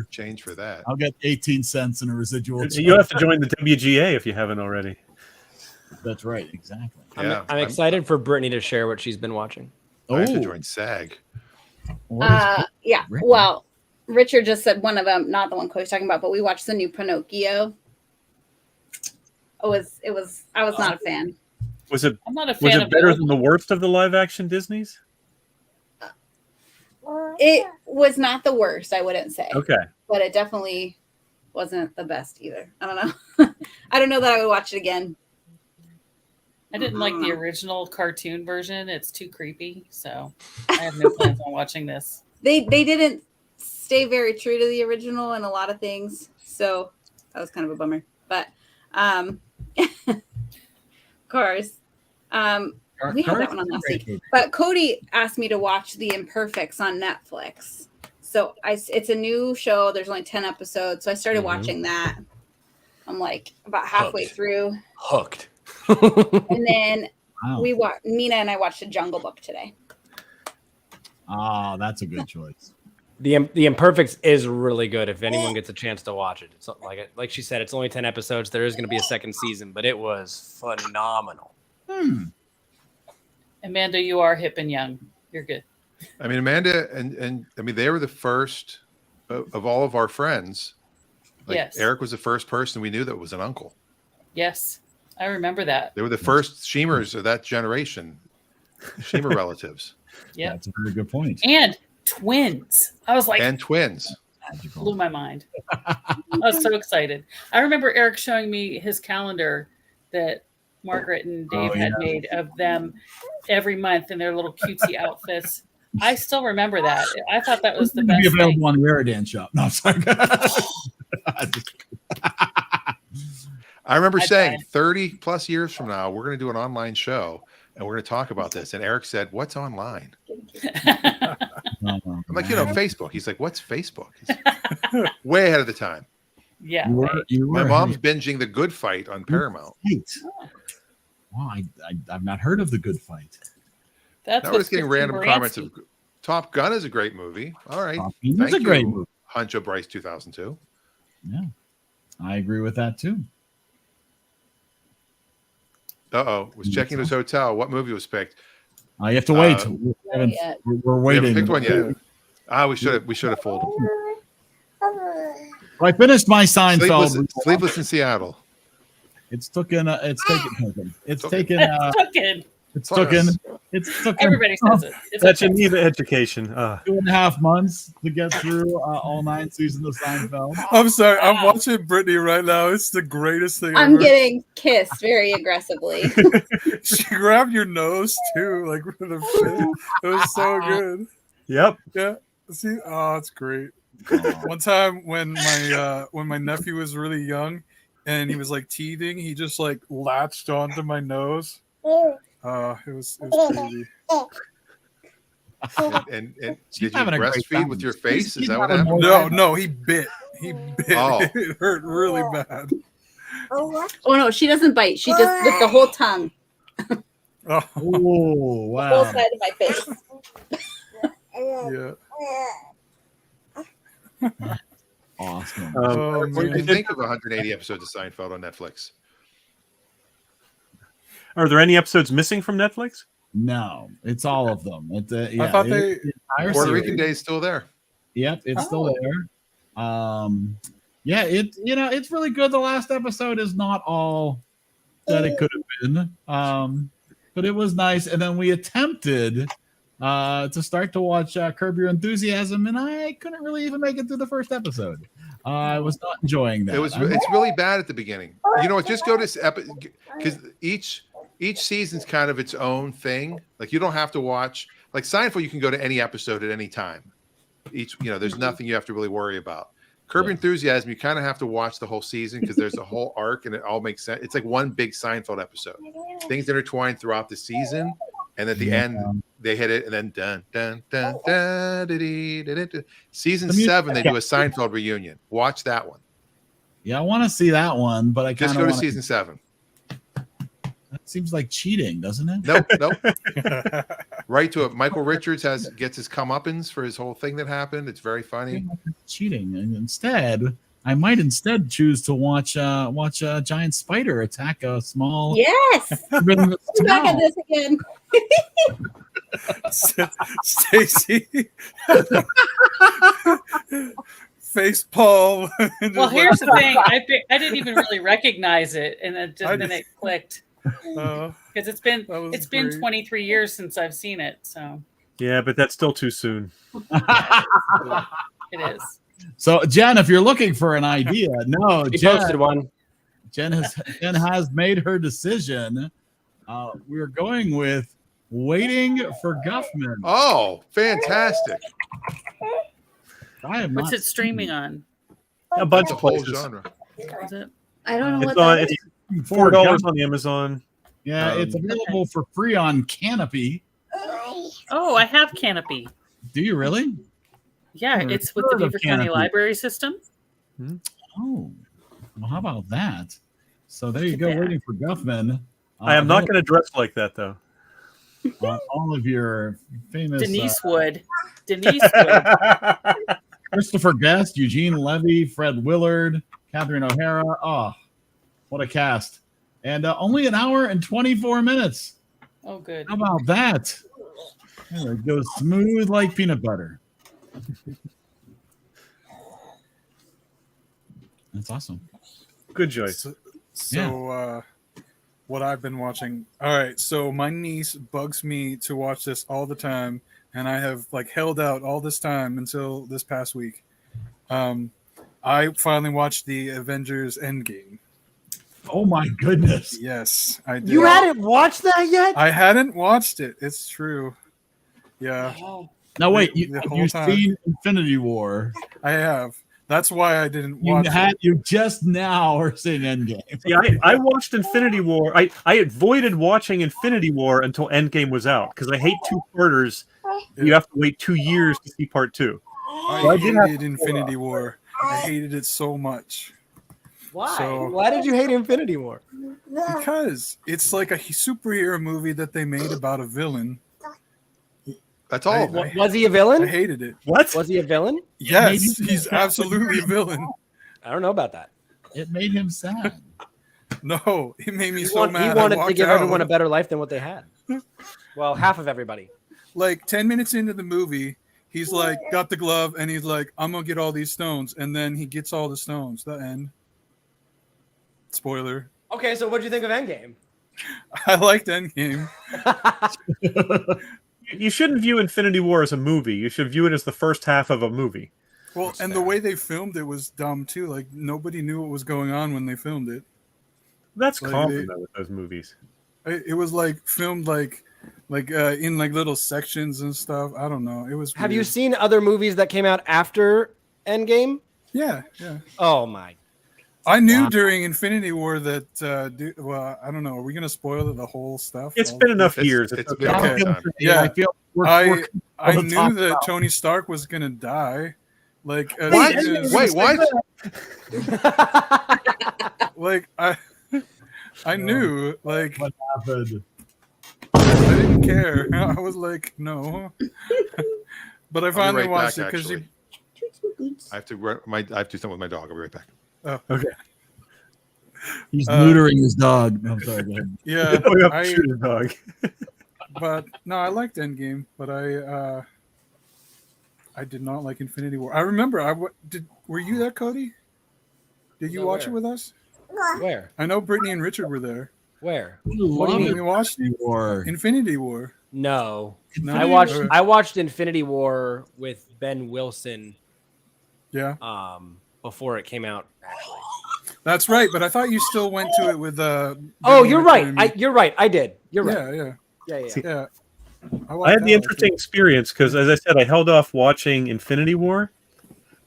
change for that. I'll get 18 cents in a residual. You have to join the WGA if you haven't already. That's right, exactly. I'm excited for Brittany to share what she's been watching. I have to join SAG. Yeah. Well, Richard just said one of them, not the one Cody's talking about, but we watched the new Pinocchio. I was not a fan. Was it? I'm not a fan. Was it better than the worst of the live action Disneys? It was not the worst, I wouldn't say. Okay. But it definitely wasn't the best either. I don't know. I don't know that I would watch it again. I didn't like the original cartoon version. It's too creepy, so I have no plans on watching this. They didn't stay very true to the original in a lot of things, so that was kind of a bummer. But Cars. We had that one on last week. But Cody asked me to watch The Imperfects on Netflix. So it's a new show. There's only 10 episodes. So I started watching that. I'm like about halfway through. Hooked. And then Nina and I watched The Jungle Book today. Oh, that's a good choice. The Imperfects is really good if anyone gets a chance to watch it. It's like she said, it's only 10 episodes. There is going to be a second season, but it was phenomenal. Amanda, you are hip and young. You're good. I mean, Amanda and I mean, they were the first of all of our friends. Like, Yes. Eric was the first person we knew that was an uncle. Yes, I remember that. They were the first Sheemers of that generation. Sheemer relatives. Yeah, That's a very good point. and twins. I was like, And twins. blew my mind. I was so excited. I remember Eric showing me his calendar that Margaret and Dave had made of them every month in their little cutesy outfits. I still remember that. I thought that was the It's best be available thing. on the EriDan shop. No, sorry. I remember I'd saying buy 30 plus years from now, we're going to do an online show and we're going to talk about this. And Eric said, "What's online?" I'm like, Facebook. He's like, "What's Facebook?" He's way ahead of the time. Yeah. My mom's binging The Good Fight on Paramount. Wow, I've not heard of The Good Fight. That's Now we're just getting random comments of Top Gun is a great movie. All right. It's a great movie. Huncho Bryce 2002. Yeah, I agree with that too. Was checking his hotel. What movie was picked? You have to wait. We're We haven't waiting. picked one yet. We should have folded. I finished my Seinfeld. Sleepless in Seattle. It's taken. It's taken. Everybody says it. It's That's okay. a need education. 2.5 months to get through all 9 seasons of Seinfeld. I'm sorry. I'm watching Brittany right now. It's the greatest thing I'm ever. getting kissed very aggressively. She grabbed your nose too, like with her face. It was so good. Yep. Yeah. See, it's great. One time when my nephew was really young and he was like teething, he just like latched onto my nose. It was crazy. And did you breastfeed with your face? Is that what happened? No, he bit. Oh. It hurt really bad. Oh no, she doesn't bite. She just with the whole tongue. Oh, wow. The whole side of my face. Yeah. Awesome. What did you think of 180 episodes of Seinfeld on Netflix? Are there any episodes missing from Netflix? No, it's all of them. I thought the Puerto Rican Day is still there. Yep, it's still there. It's really good. The last episode is not all that it could have been, but it was nice. And then we attempted to start to watch Curb Your Enthusiasm, and I couldn't really even make it through the first episode. I was not enjoying that. It's really bad at the beginning. You know what? Just go to because each season's kind of its own thing. Like, you don't have to watch like Seinfeld. You can go to any episode at any time. There's nothing you have to really worry about. Curb Your Enthusiasm, you kind of have to watch the whole season because there's a whole arc and it all makes sense. It's like one big Seinfeld episode. Things intertwine throughout the season, and at the end they hit it, and then dun dun dun dun. Season 7, they do a Seinfeld reunion. Watch that one. Yeah, I want to see that one, but I just kind go of to season 7. That seems like cheating, doesn't it? Nope. Right to it. Michael Richards gets his comeuppance for his whole thing that happened. It's very funny. Cheating, and I might choose to watch a giant spider attack a small. Yes. urban We're back at town. this again. Stacy face palm. Well, here's the thing. I didn't even really recognize it, and then it clicked because it's been great. 23 years since I've seen it. So Yeah, but that's still too soon. it is. So, Jen, if you're looking for an idea, She posted one. Jen has made her decision. We're going with Waiting for Guffman. Oh, fantastic! I have What's not it streaming on? A bunch It's a of whole places. genre. Is it? I don't know It's what on. that is. It's $4 on Amazon. Yeah, it's available for free on Canopy. Oh, I have Canopy. Do you really? Yeah, Never it's with the heard of Beaver County Canopy. Library System. Oh, well, how about that? So there you go, Yeah. Waiting for Guffman. I am not going to dress like that, though. All of your famous Denise Wood. Denise Wood. Christopher Guest, Eugene Levy, Fred Willard, Catherine O'Hara. Oh, what a cast. And only an hour and 24 minutes. Oh, good. How about that? It goes smooth like peanut butter. That's awesome. Good choice. So what I've been watching. All right, so my niece bugs me to watch this all the time, and I have like held out all this time until this past week. I finally watched the Avengers Endgame. Oh my goodness! Yes, I did. You hadn't watched that yet? I hadn't watched it. It's true. Yeah. Now wait, The whole you've time. seen Infinity War? I have. That's why I didn't You watch it. you just now are seeing Endgame. Yeah, I watched Infinity War. I avoided watching Infinity War until Endgame was out because I hate two-parters. You have to wait 2 years to see part 2. I hated Infinity War. I hated it so much. Why? So- Why did you hate Infinity War? Because it's like a superhero movie that they made about a villain. That's all. Was he a villain? I hated it. What? Was he a villain? Yes, he's absolutely a villain. I don't know about that. It made him sad. No, it made me He, so mad. he I wanted to walked give out. everyone a better life than what they had. Well, half of everybody. Like 10 minutes into the movie, he's like, got the glove, and he's like, I'm gonna get all these stones, and then he gets all the stones. The end. Spoiler. Okay, so what do you think of Endgame? I liked Endgame. You shouldn't view Infinity War as a movie. You should view it as the first half of a movie. Well, and the way they filmed it was dumb too. Like nobody knew what was going on when they filmed it. That's Like, common though with those movies. It was like filmed like in like little sections and stuff. I don't know. It was. Have you weird. seen other movies that came out after Endgame? Yeah, yeah. Oh my! I knew during Infinity War that. Well, I don't know. Are we gonna spoil the whole stuff? It's been enough years. It's okay. been a long Okay. time. Yeah, I feel I to knew talk that about. Tony Stark was gonna die. Like as What? soon as- Wait, what? Like I knew. Like What happened? I didn't care. I was like, no. But I I'll be finally right watched back, it because actually. I have to I have to do something with my dog. I'll be right back. Okay. He's neutering his dog. No, I'm sorry. Go ahead. Yeah, Oh, yeah, shoot a dog. but no, I liked Endgame, but I did not like Infinity War. I remember were you there, Cody? Did you No, watch it where? with us? Where? I know Brittany and Richard were there. Where? What do you mean we watched War. Infinity War? No. No? I watched Infinity War with Ben Wilson Yeah, before it came out. Actually. that's right. But I thought you still went to it with Oh, Brittany you're and right. Richard You're right. I did. You're right. Yeah, Yeah. yeah. I had the interesting experience because, as I said, I held off watching Infinity War,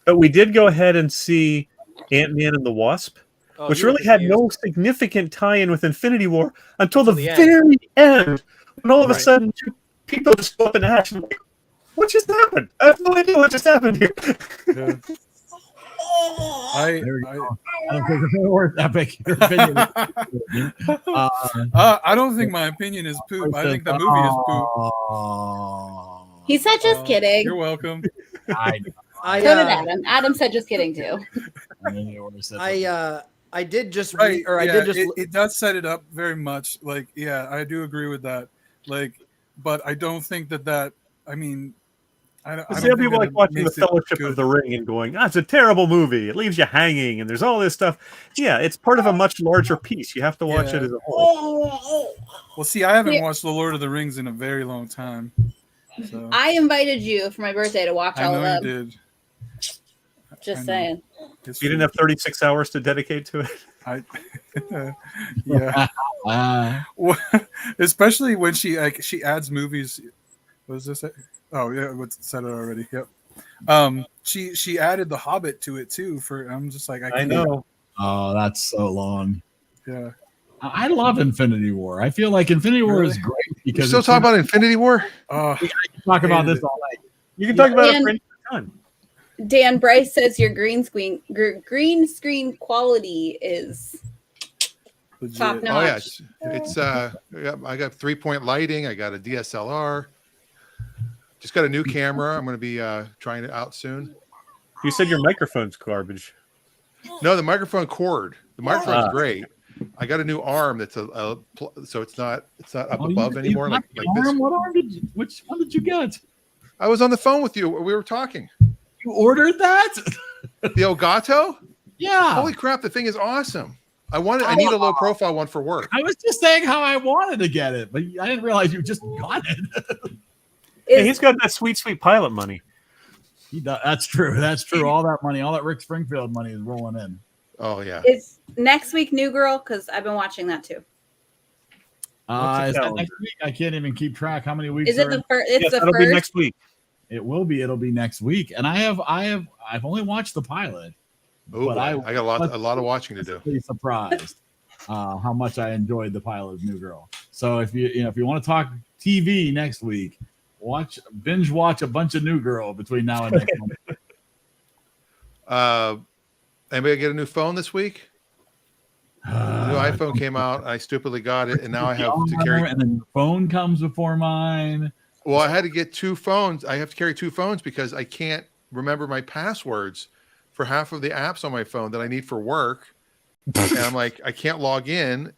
but we did go ahead and see Ant-Man and the Wasp, Oh, which you were really had confused. no significant tie-in with Infinity War until the the end. very end, when all of a Right. sudden two people just go up in action. Like, what just happened? I have no idea what just happened here. Yeah. There we go. I don't think it's worth epic. Your opinion. I don't think my opinion is poop. I think the movie is poop. Oh. He said just kidding. You're welcome. I I So did Adam. Adam said just kidding too. I did just Right. I yeah, did just it does set it up very much. Like, yeah, I do agree with that. Like, but I don't think that. I mean, I don't Some think people that like it watching The makes it Fellowship good. of the Ring and going, it's a terrible movie. It leaves you hanging, and there's all this stuff. Yeah, it's part of a much larger piece. You have to watch Yeah. it as a whole. Well, see, I haven't watched The Lord of the Rings in a very long time. So I invited you for my birthday to watch I all know of you them. did. Just I know. saying. It's You didn't have 36 hours to dedicate to it. Yeah. Well, especially when she adds movies. What does this say? Oh yeah, what's said it already? Yep. She added The Hobbit to it too. I'm just like I can't- know. Oh, that's so long. Yeah. I love Infinity War. I feel like Infinity War is great You because still it's talking about Infinity War? Oh, we can talk about hated this it. all night. You can talk about it And- for any time. Dan Bryce says your green screen quality is legit. top Oh yeah, notch. it's I got 3-point lighting. I got a DSLR. Just got a new camera. I'm going to be trying it out soon. You said your microphone's garbage. No, the microphone cord. The microphone's great. I got a new arm that's so it's not up above you anymore. got Like the this. arm? What arm which one did you get? I was on the phone with you. We were talking. You ordered that? The Elgato? Yeah. Holy crap! The thing is awesome. I need a low profile one for work. I was just saying how I wanted to get it, but I didn't realize you just got it. Hey, he's got that sweet pilot money. That's true. That's true. All that money, all that Rick Springfield money is rolling in. Oh yeah. Is next week New Girl? Because I've been watching that too. Is that next week? I can't even keep track. How many weeks? Is it the first? It's the that'll first. be next week. It will be. It'll be next week. And I've only watched the pilot. Oh, but I got a lot of watching to do. Pretty surprised how much I enjoyed the pilot of New Girl. So if you want to talk TV next week, binge watch a bunch of New Girl between now and next month. Anybody get a new phone this week? The new iPhone came out. I stupidly got it, and now I have to carry. And then your phone comes before mine. Well, I had to get two phones. I have to carry two phones because I can't remember my passwords for half of the apps on my phone that I need for work. And I'm like, I can't log in.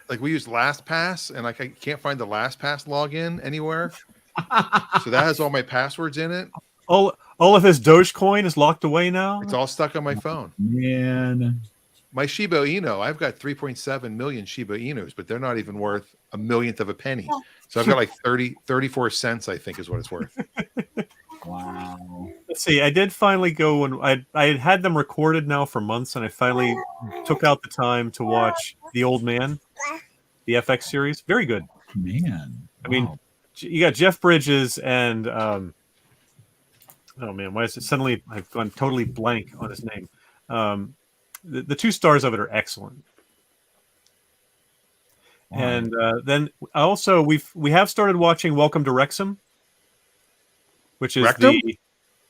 Like we use LastPass, and like I can't find the LastPass login anywhere. So that has all my passwords in it. All of his Dogecoin is locked away now. It's all stuck on my phone. Man, my Shiba Inu, I've got 3.7 million Shiba Inus, but they're not even worth a millionth of a penny. So I've got like 34 cents, I think is what it's worth. Wow. Let's see. I did finally go and I had had them recorded now for months, and I finally took out the time to watch The Old Man, the FX series. Very good. Man. I mean, you got Jeff Bridges and oh man, why is it suddenly I've gone totally blank on his name? The two stars of it are excellent. Wow. And then also we have started watching Welcome to Wrexham, which is Rectum? the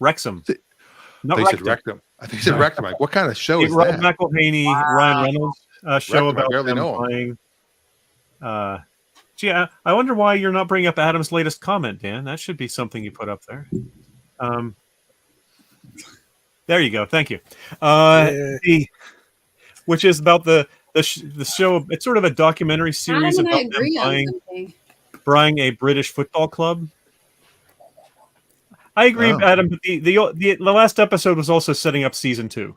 Wrexham. Not Rectum. I think you said Rectum. Like, what kind of show is Rob that? McElhaney, Ryan Reynolds show Rectum, I about barely them know playing. Gee, I wonder why you're not bringing up Adam's latest comment, Dan. That should be something you put up there. There you go. Thank you. Which is about the show. It's sort of a documentary series about them buying a British football club. I agree, Adam. But the last episode was also setting up season 2,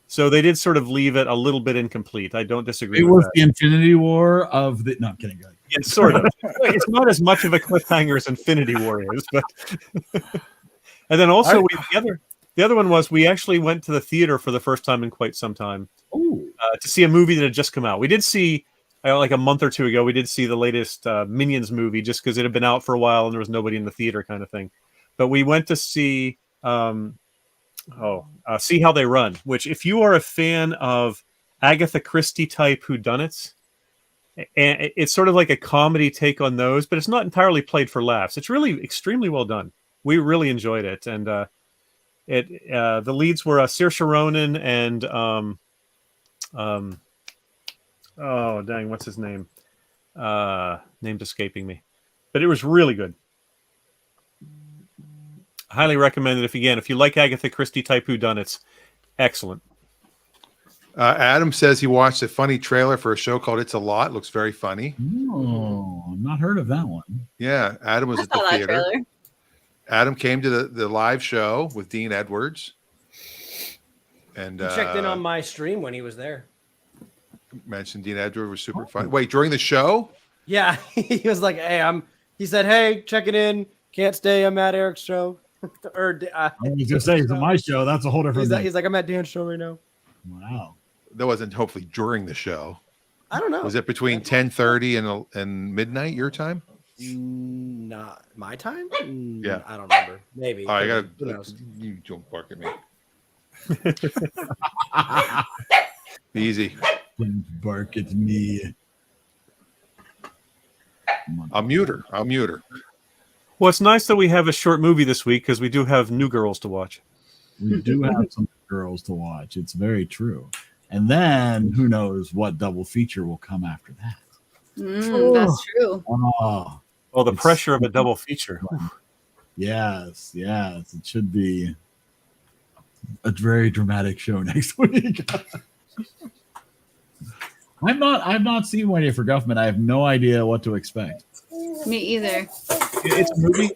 so they did sort of leave it a little bit incomplete. I don't disagree. It with was that. the Infinity War of the. No, I'm kidding. Yeah, sort of. It's not as much of a cliffhanger as Infinity War is, but. And then also the other one was we actually went to the theater for the first time in quite some time to see a movie that had just come out. We did see like a month or two ago. We did see the latest Minions movie just because it had been out for a while and there was nobody in the theater, kind of thing. But we went to see See How They Run, which if you are a fan of Agatha Christie type whodunits, and it's sort of like a comedy take on those, but it's not entirely played for laughs. It's really extremely well done. We really enjoyed it, and the leads were Saoirse Ronan and oh dang, what's his name? Name's escaping me, but it was really good. Highly recommend it. If you like Agatha Christie type whodunits, excellent. Adam says he watched a funny trailer for a show called It's a Lot. Looks very funny. Oh, I've not heard of that one. Yeah, Adam was at the theater. Adam came to the live show with Dean Edwards. And he checked in on my stream when he was there. Mentioned Dean Edwards was super fun. Wait, during the show? Yeah, he was like, "Hey, he said, hey, checking in. Can't stay. I'm at Eric's show." I was gonna say it's my show. That's a whole different thing. He's like, I'm at Dan's show right now. Wow. That wasn't hopefully during the show. I don't know. Was it between 10:30 and midnight your time? Not my time. Yeah, I don't remember. Maybe. Oh, I gotta. You don't bark at me. Easy. Don't bark at me. I'll mute her. Well, it's nice that we have a short movie this week because we do have New Girls to watch. We do have some girls to watch. It's very true. And then who knows what double feature will come after that. That's true. Oh, the pressure of a double feature. Yes. It should be a very dramatic show next week. I've not seen Waiting for Guffman. I have no idea what to expect. Me either. It's a movie.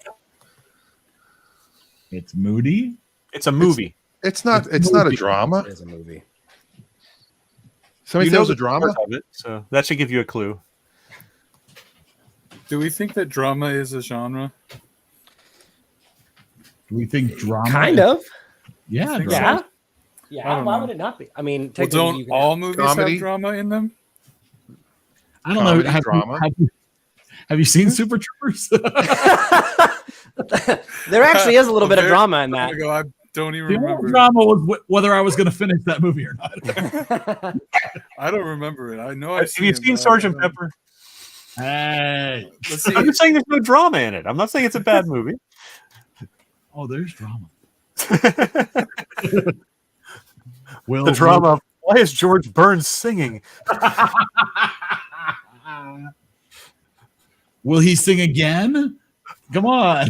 It's moody. It's a movie. It's not a drama. It is a movie. Somebody knows a drama. Of it, so that should give you a clue. Do we think that drama is a genre? Do we think drama? Kind of. Yeah. think Drama. Yeah. Why would it not be? I mean, Well, technically don't you can all movies comedy? have drama in them? I don't Comedy, know. drama. Have you seen Super Troopers? There actually is a little bit of Very drama in long that. ago, I don't even The only remember. drama was whether I was going to finish that movie or not. I don't remember it. I know Have you seen Sergeant Pepper? Hey. Let's see. I'm just saying there's no drama in it. I'm not saying it's a bad movie. Oh, there's drama. The drama of why is George Burns singing? Will he sing again? Come on.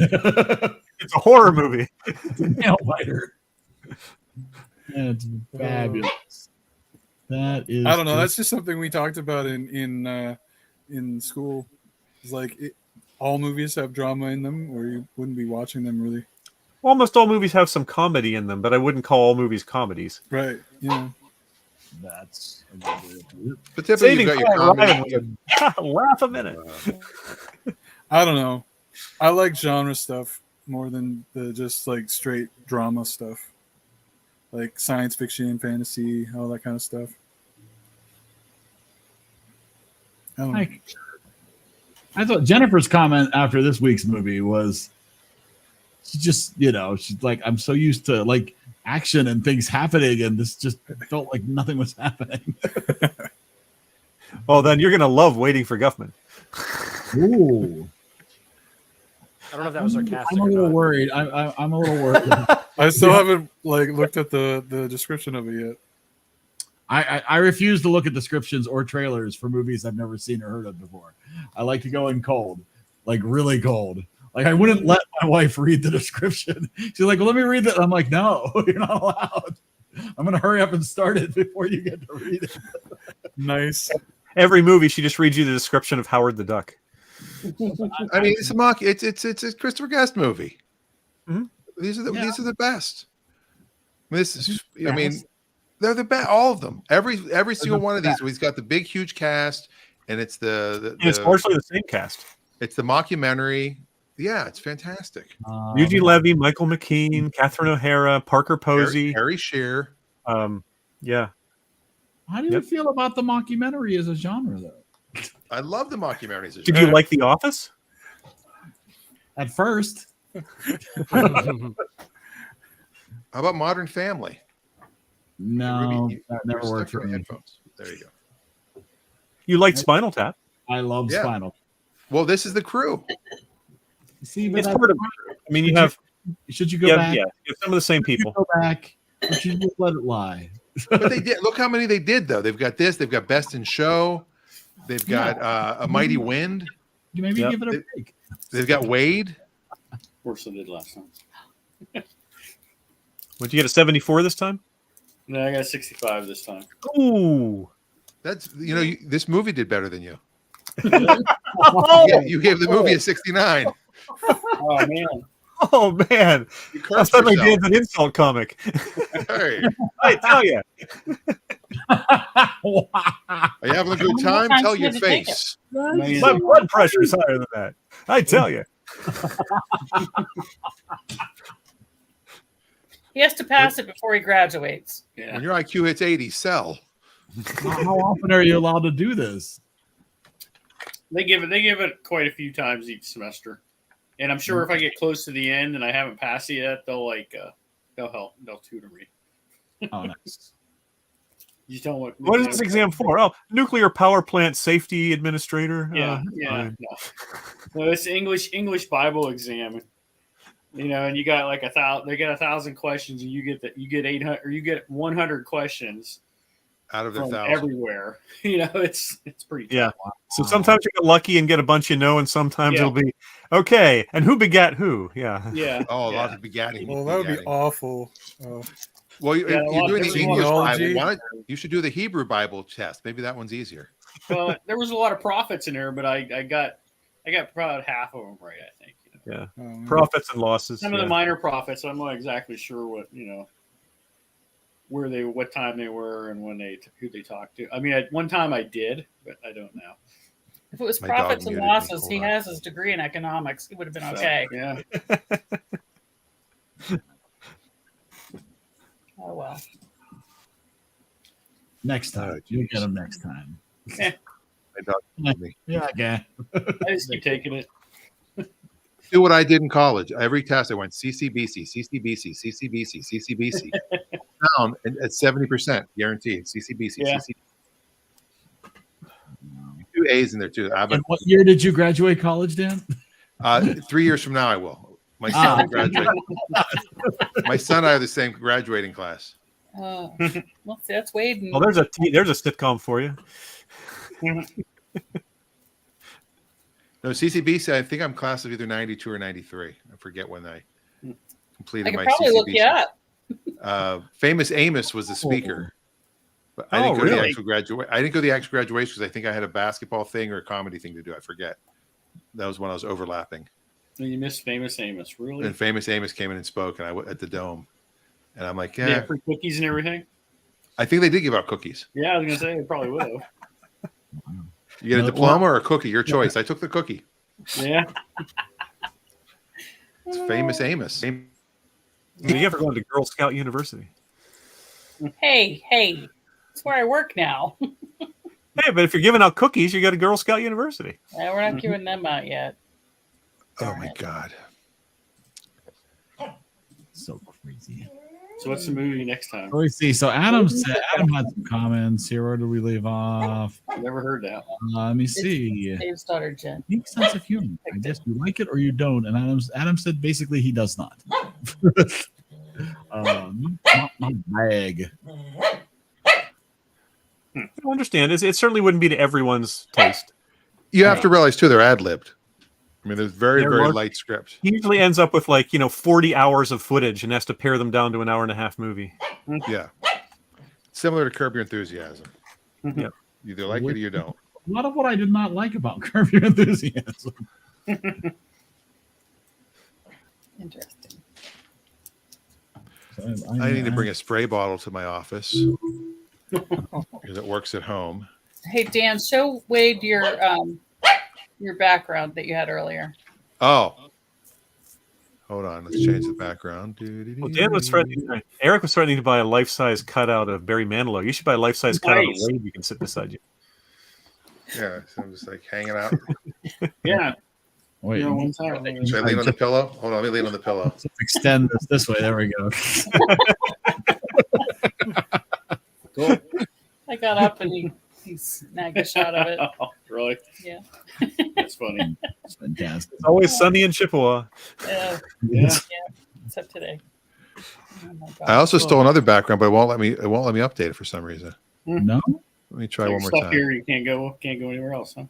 It's a horror movie. It's a nail biter. That's fabulous. That is. I don't know. That's just something we talked about in school. It's like all movies have drama in them, or you wouldn't be watching them really. Almost all movies have some comedy in them, but I wouldn't call all movies comedies. Right. Yeah. That's. But typically Saving you've got your Private comedy. Ryan was laugh a minute. I don't know. I like genre stuff more than the just like straight drama stuff, like science fiction, fantasy, all that kind of stuff. I don't know. I thought Jennifer's comment after this week's movie was she just, she's like, I'm so used to like action and things happening, and this just felt like nothing was happening. Well, then you're going to love Waiting for Guffman. Ooh. I don't know if that was sarcastic. I'm a or little not. worried. I'm a little worried. I still haven't like looked at the description of it yet. I refuse to look at descriptions or trailers for movies I've never seen or heard of before. I like to go in cold, like really cold. Like I wouldn't let my wife read the description. She's like, well, let me read that. I'm like, no, you're not allowed. I'm going to hurry up and start it before you get to read it. Nice. Every movie, she just reads you the description of Howard the Duck. I mean, it's a mock. It's a Christopher Guest movie. Mm-hmm. These are the best. This is. I mean, they're the best. All of them. Every single one of these. He's got the big, huge cast, and it's it's largely the same cast. It's the mockumentary. Yeah, it's fantastic. Eugene Levy, Michael McKean, Catherine O'Hara, Parker Posey, Harry Shearer. Yeah. How do you feel about the mockumentary as a genre, though? I love the mockumentaries. Did you like The Office? At first. How about Modern Family? No, Ruby, that never worked for me. headphones. There you go. You liked Spinal Tap? I love Spinal. Well, this is the crew. See, but It's part of. I mean, you have. Should you go Yeah, back? yeah. You have some of the same people. Go back. Or should you just let it lie? But they did. Look how many they did, though. They've got this. They've got Best in Show. They've got A Mighty Wind. Maybe give it a break. They've got Wade. Worse than I did last time. Would you get a 74 this time? No, I got a 65 this time. Ooh. That's this movie did better than you. Oh, You gave the movie a 69. Oh man. Oh man. You I cursed thought my yourself. dad's an insult comic. Hey, I tell you. are you having a good time? Tell your face. My blood pressure is higher than that. I tell you. He has to pass it before he graduates. Yeah. When your IQ hits 80, sell. How often are you allowed to do this? They give it quite a few times each semester. And I'm sure if I get close to the end and I haven't passed it yet, they'll tutor me. Oh, nice. You just don't want. What is this exam for? Oh, nuclear power plant safety administrator. Yeah, fine. No, it's English Bible exam. And you got like 1,000. They get 1,000 questions, and you get 800 or you get 100 questions Out of the from 1,000. everywhere. It's pretty. Yeah. Tough. So sometimes you get lucky and get a bunch and sometimes it'll be okay. And who begat who? Yeah. Yeah. Oh, a lot of begatting. Well, that would be awful. Well, you're doing the English theology. Bible. You should do the Hebrew Bible test. Maybe that one's easier. There was a lot of prophets in there, but I got probably half of them right, I think. Yeah, profits and losses. Some of the minor prophets, I'm not exactly sure what what time they were, and who they talked to. I mean, at one time I did, but I don't know. If it was profits and losses, he has his degree in economics. He would have been okay. Yeah. Oh well. Next time, you'll get them next time. My dog told me. Yeah, okay. I just keep taking it. Do what I did in college. Every test I went CCBC, CCBC, CCBC, CCBC. Down at 70%, guaranteed. CCBC, Yeah. CCBC. 2 A's in there too. And what year did you graduate college, Dan? 3 years from now, I will. My son will graduate. My son and I are the same graduating class. Well, see, that's Wade. Well, there's a sitcom for you. No, CCBC, I think I'm class of either 92 or 93. I forget when I completed my probably CCBC. look you up. Famous Amos was the speaker. But I didn't go to the actual graduation. I didn't go to the actual graduation because I think I had a basketball thing or a comedy thing to do. I forget. That was when I was overlapping. And you missed Famous Amos, really? And Famous Amos came in and spoke, and I went at the Dome. And I'm like, They yeah. have free cookies and everything? I think they did give out cookies. Yeah, I was going to say, they probably would have. You get a diploma or a cookie, your choice. I took the cookie. Yeah. It's Famous Amos. You ever gone to Girl Scout University? Hey, that's where I work now. Hey, but if you're giving out cookies, you got a Girl Scout University. We're not giving them out yet. Oh my God. So crazy. So what's the movie next time? Let me see. So Adam had some comments here. Where do we leave off? Never heard that. Let me see. Dave's daughter Jen. Deep sense of humor. I guess you like it or you don't. And Adam said basically he does not. Not my bag. I understand. It certainly wouldn't be to everyone's taste. You have to realize too, they're ad-libbed. I mean, there's very light script. He usually ends up with 40 hours of footage and has to pare them down to an 1.5-hour movie. Yeah. Similar to Curb Your Enthusiasm. Yeah. You either like it or you don't. A lot of what I did not like about Curb Your Enthusiasm. Interesting. I need to bring a spray bottle to my office because it works at home. Hey Dan, show Wade your background that you had earlier. Oh, hold on. Let's change the background. Well, Dan was threatening. Eric was threatening to buy a life-size cutout of Barry Manilow. You should buy a life-size cutout of Wade. You can sit beside you. Yeah, so I'm just hanging out. Yeah. Wait, one time. Should I lean on the pillow? Hold on, let me lean on the pillow. Let's extend this way. There we go. Cool. I got up and he snagged a shot of it. Oh, really? Yeah. That's funny. It's fantastic. It's always sunny in Chippewa. Yeah. Yeah. Except today. Oh my God. I also stole another background, but it won't let me update it for some reason. No. Let me try So one more stuff time. here, you can't go anywhere else, huh?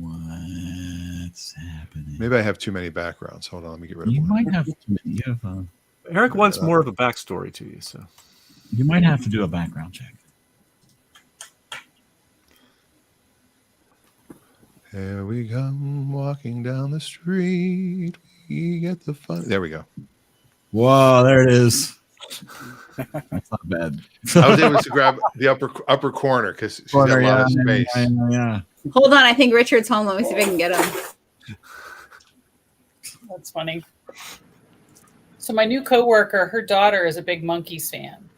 What's happening? Maybe I have too many backgrounds. Hold on, let me get rid of You one. might have to. You have. Eric wants more of a backstory to you, so You might have to do a background check. Here we come walking down the street. We get the fun. There we go. Whoa, there it is. That's not bad. I was able to grab the upper corner because she's got a lot of space. Yeah. Hold on, I think Richard's home. Let me see if I can get him. That's funny. So my new coworker, her daughter is a big Monkees fan.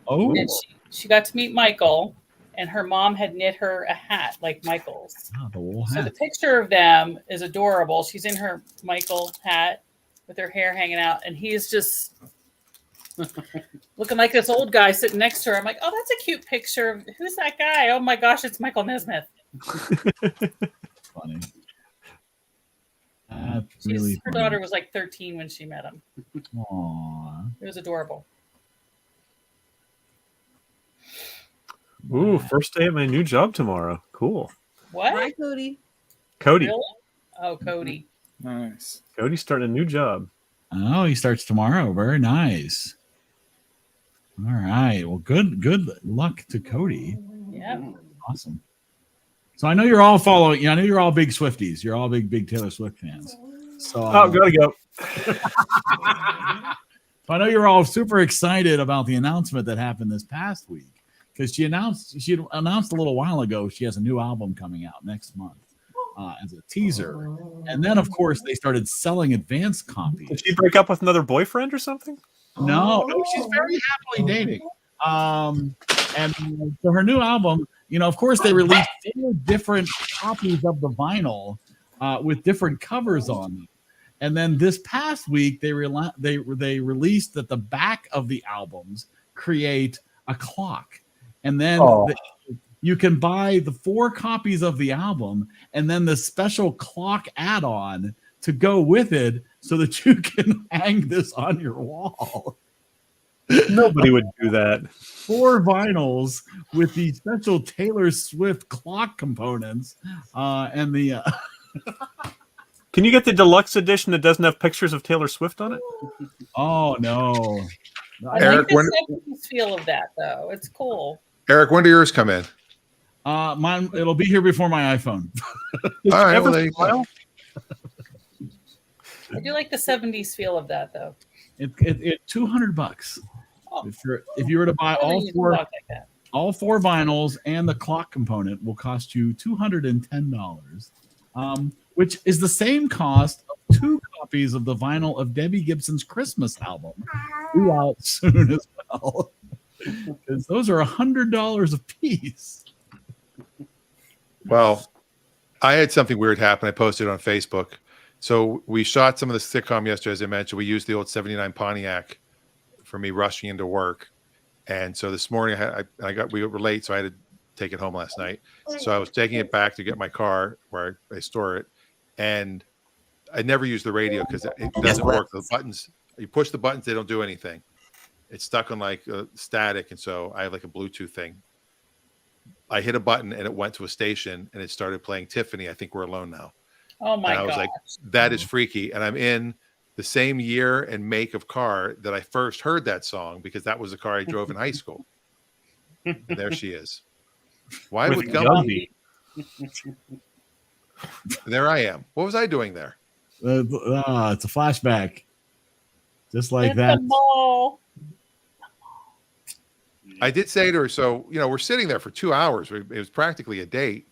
Oh. And she got to meet Michael, and her mom had knit her a hat like Michael's. Oh, the wool So the hat. picture of them is adorable. She's in her Michael hat with her hair hanging out, and he's just looking like this old guy sitting next to her. I'm like, oh, that's a cute picture. Who's that guy? Oh my gosh, it's Michael Nesmith. Funny. That's really Her funny. daughter was like 13 when she met him. Aww. It was adorable. Ooh, first day at my new job tomorrow. Cool. What? Hi, Cody. Cody. Really? Oh, Cody. Nice. Cody's starting a new job. Oh, he starts tomorrow. Very nice. All right. Well, good luck to Cody. Yeah. Awesome. So I know you're all following. I know you're all big Swifties. You're all big Taylor Swift fans. So gotta go. So I know you're all super excited about the announcement that happened this past week because she announced a little while ago she has a new album coming out next month as a teaser, and then of course they started selling advance copies. Did she break up with another boyfriend or something? No, she's very happily dating. And for her new album, of course, they released 4 different copies of the vinyl with different covers on them. And then this past week, they released that the back of the albums create a clock, and then you can buy the 4 copies of the album and then the special clock add-on to go with it, so that you can hang this on your wall. Nobody would do that. 4 vinyls with the special Taylor Swift clock components and the. Can you get the deluxe edition that doesn't have pictures of Taylor Swift on it? Oh no! I like the 70s feel of that though. It's cool. Eric, when do yours come in? Mine. It'll be here before my iPhone. All right. Well, there you go. I do like the 70s feel of that though. It's $200. Oh. If you were to buy all 4 vinyls and the clock component, will cost you $210. Which is the same cost of 2 copies of the vinyl of Debbie Gibson's Christmas album, due out soon as well. Because those are $100 a piece. Well, I had something weird happen. I posted it on Facebook. So we shot some of the sitcom yesterday, as I mentioned. We used the old '79 Pontiac for me rushing into work, and so this morning we were late, so I had to take it home last night. So I was taking it back to get my car where I store it, and I never use the radio because it doesn't work. The buttons, you push the buttons, they don't do anything. It's stuck on like static, and so I have like a Bluetooth thing. I hit a button and it went to a station and it started playing Tiffany. I Think We're Alone Now. Oh my god! I was like, that is freaky. And I'm in the same year and make of car that I first heard that song, because that was the car I drove in high school. And there she is. Why would Gumby? There I am. What was I doing there? It's a flashback. Just like it's that. The mall. I did say to her, so, we're sitting there for 2 hours. It was practically a date.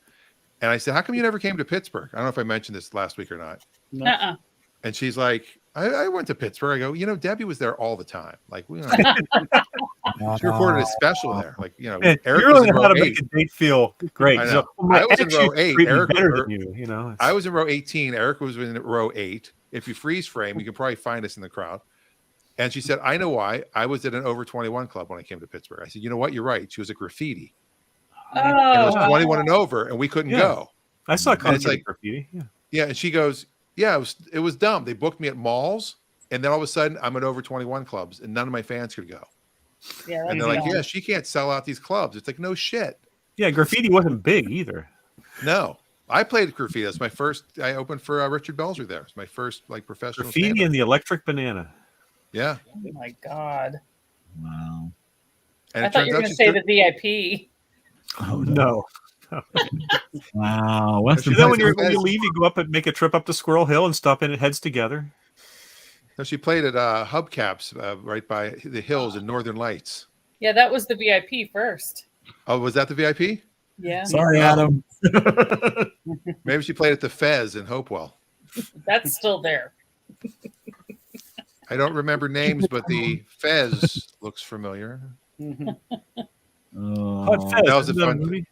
And I said, how come you never came to Pittsburgh? I don't know if I mentioned this last week or not. Uh-uh. And she's like, I went to Pittsburgh. I go, Debbie was there all the time. Like, she recorded a special there. Like, Eric was in how to make a date feel great. I know. I was in row 8. Eric better than you. I was in row 18. Eric was in row 8. If you freeze frame, you can probably find us in the crowd. And she said, I know why. I was at an over 21 club when I came to Pittsburgh. I said, you know what? You're right. She was at Graffiti. Oh. And it was 21 and over, and we couldn't go. I saw a concert like, at Graffiti. Yeah. And she goes, yeah, it was dumb. They booked me at malls, and then all of a sudden I'm at over 21 clubs, and none of my fans could go. Yeah, and they're like, yeah, she can't sell out these clubs. It's like, no shit. Yeah, Graffiti wasn't big either. No. I played Graffiti. That's my first. I opened for Richard Belzer there. It's my first professional. Graffiti stand-up. and the Electric Banana. Yeah. Oh my god. Wow. And I thought you were going to say the VIP. Oh no. Wow. Then when you leave, you go up and make a trip up to Squirrel Hill and stop in at Heads Together. No, she played at Hubcaps right by the hills in Northern Lights. Yeah, that was the VIP first. Oh, was that the VIP? Yeah. Sorry, Adam. Maybe she played at the Fez in Hopewell. That's still there. I don't remember names, but the Fez looks familiar. That was the fun movie.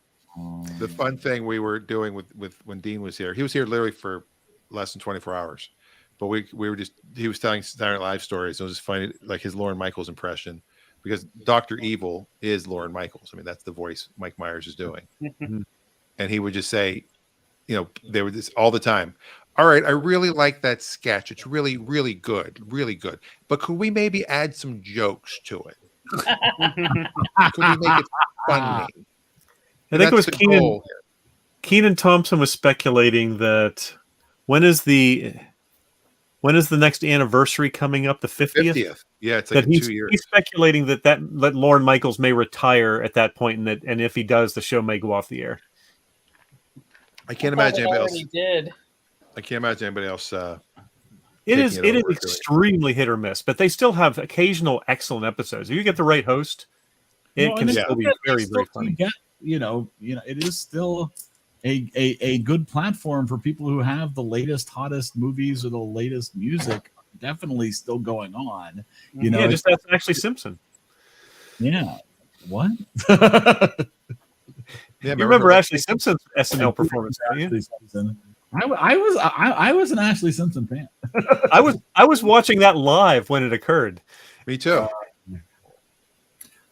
The fun thing we were doing with when Dean was here. He was here literally for less than 24 hours, but we were he was telling Saturday Night Live stories. It was just funny, like his Lorne Michaels impression, because Dr. Evil is Lorne Michaels. I mean, that's the voice Mike Myers is doing. And he would just say, they were this all the time. All right, I really like that sketch. It's really, really good. Really good. But could we maybe add some jokes to it? Could we make it funny? I think it was Keenan Thompson was speculating that when is the when is the next anniversary coming up? The 50th? Yeah, it's like in 2 years. He's speculating that Lorne Michaels may retire at that point, and if he does, the show may go off the air. I can't imagine anybody else. Did. I can't imagine anybody else. It is extremely hit or miss, but they still have occasional excellent episodes. If you get the right host, it can still be very, very funny. It is still a good platform for people who have the latest, hottest movies or the latest music. Definitely still going on. Just that's Ashley Simpson. Yeah. What? You remember Ashley Simpson's SNL performance? I was an Ashley Simpson fan. I was watching that live when it occurred. Me too.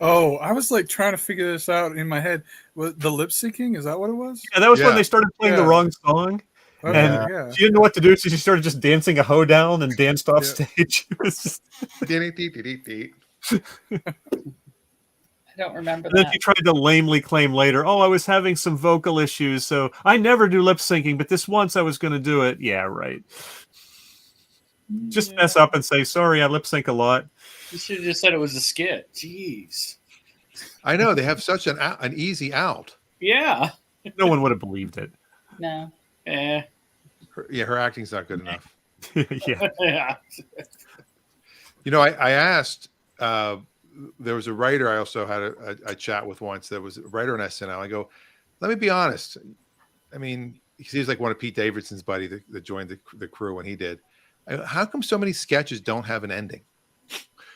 Oh, I was like trying to figure this out in my head. The lip syncing, is that what it was? Yeah, that was when they started playing the wrong song. Okay, and she didn't know what to do, so she started just dancing a hoedown and danced off stage. It was just... I don't remember and then that. she tried to lamely claim later, I was having some vocal issues, so I never do lip syncing, but this once I was going to do it. Yeah, right. Just mess up and say, sorry, I lip sync a lot. You should have just said it was a skit. Jeez. I know, they have such an easy out. Yeah. No one would have believed it. No. Her acting's not good enough. Yeah. I asked, there was a writer I also had a chat with once that was a writer on SNL. I go, let me be honest. I mean, he was like one of Pete Davidson's buddy that joined the crew when he did. I go, how come so many sketches don't have an ending?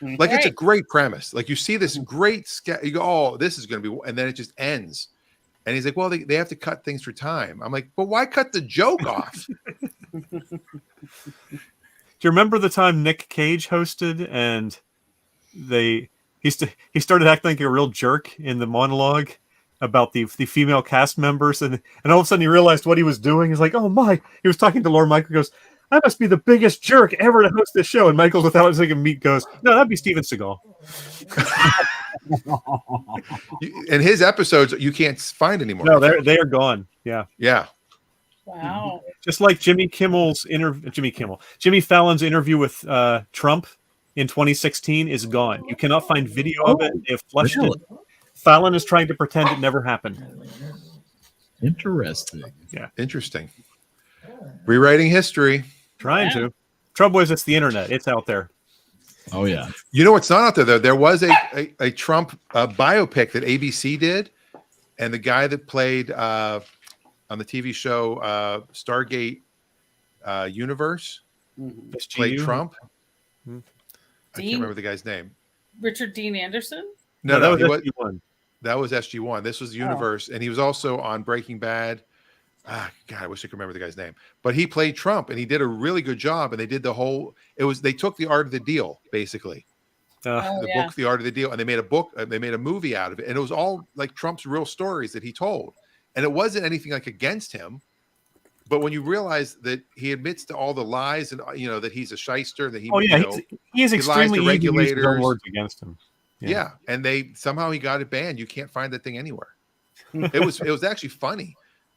Like, it's a great premise. Like, you see this great sketch, you go, this is going to be, and then it just ends. And he's like, well, they have to cut things for time. I'm like, but why cut the joke off? Do you remember the time Nick Cage hosted and he started acting like a real jerk in the monologue about the female cast members, and all of a sudden he realized what he was doing. He's like, oh my! He was talking to Lorne Michaels. Goes, I must be the biggest jerk ever to host this show. And Michaels, without taking meat, goes, no, that'd be Steven Seagal. And his episodes you can't find anymore. No, they are gone. Yeah. Wow. Just like Jimmy Fallon's interview with Trump in 2016 is gone. You cannot find video of it. They've flushed it. Fallon is trying to pretend it never happened. Interesting. Yeah. Interesting. Rewriting history. Trying to. Trouble is, it's the internet. It's out there. Oh, yeah. You know what's not out there, though? There was a Trump biopic that ABC did, and the guy that played on the TV show Stargate Universe played Trump. I can't remember the guy's name. Richard Dean Anderson? No, that was SG-1. That was SG-1. This was Universe, and he was also on Breaking Bad. God, I wish I could remember the guy's name. But he played Trump, and he did a really good job. And they did they took the art of the deal, basically. Book, The Art of the Deal, and they made a book. They made a movie out of it, and it was all like Trump's real stories that he told. And it wasn't anything like against him. But when you realize that he admits to all the lies and that he's a shyster, that he he is extremely lies to regulators words against him. Yeah, and he got it banned. You can't find that thing anywhere. It was actually funny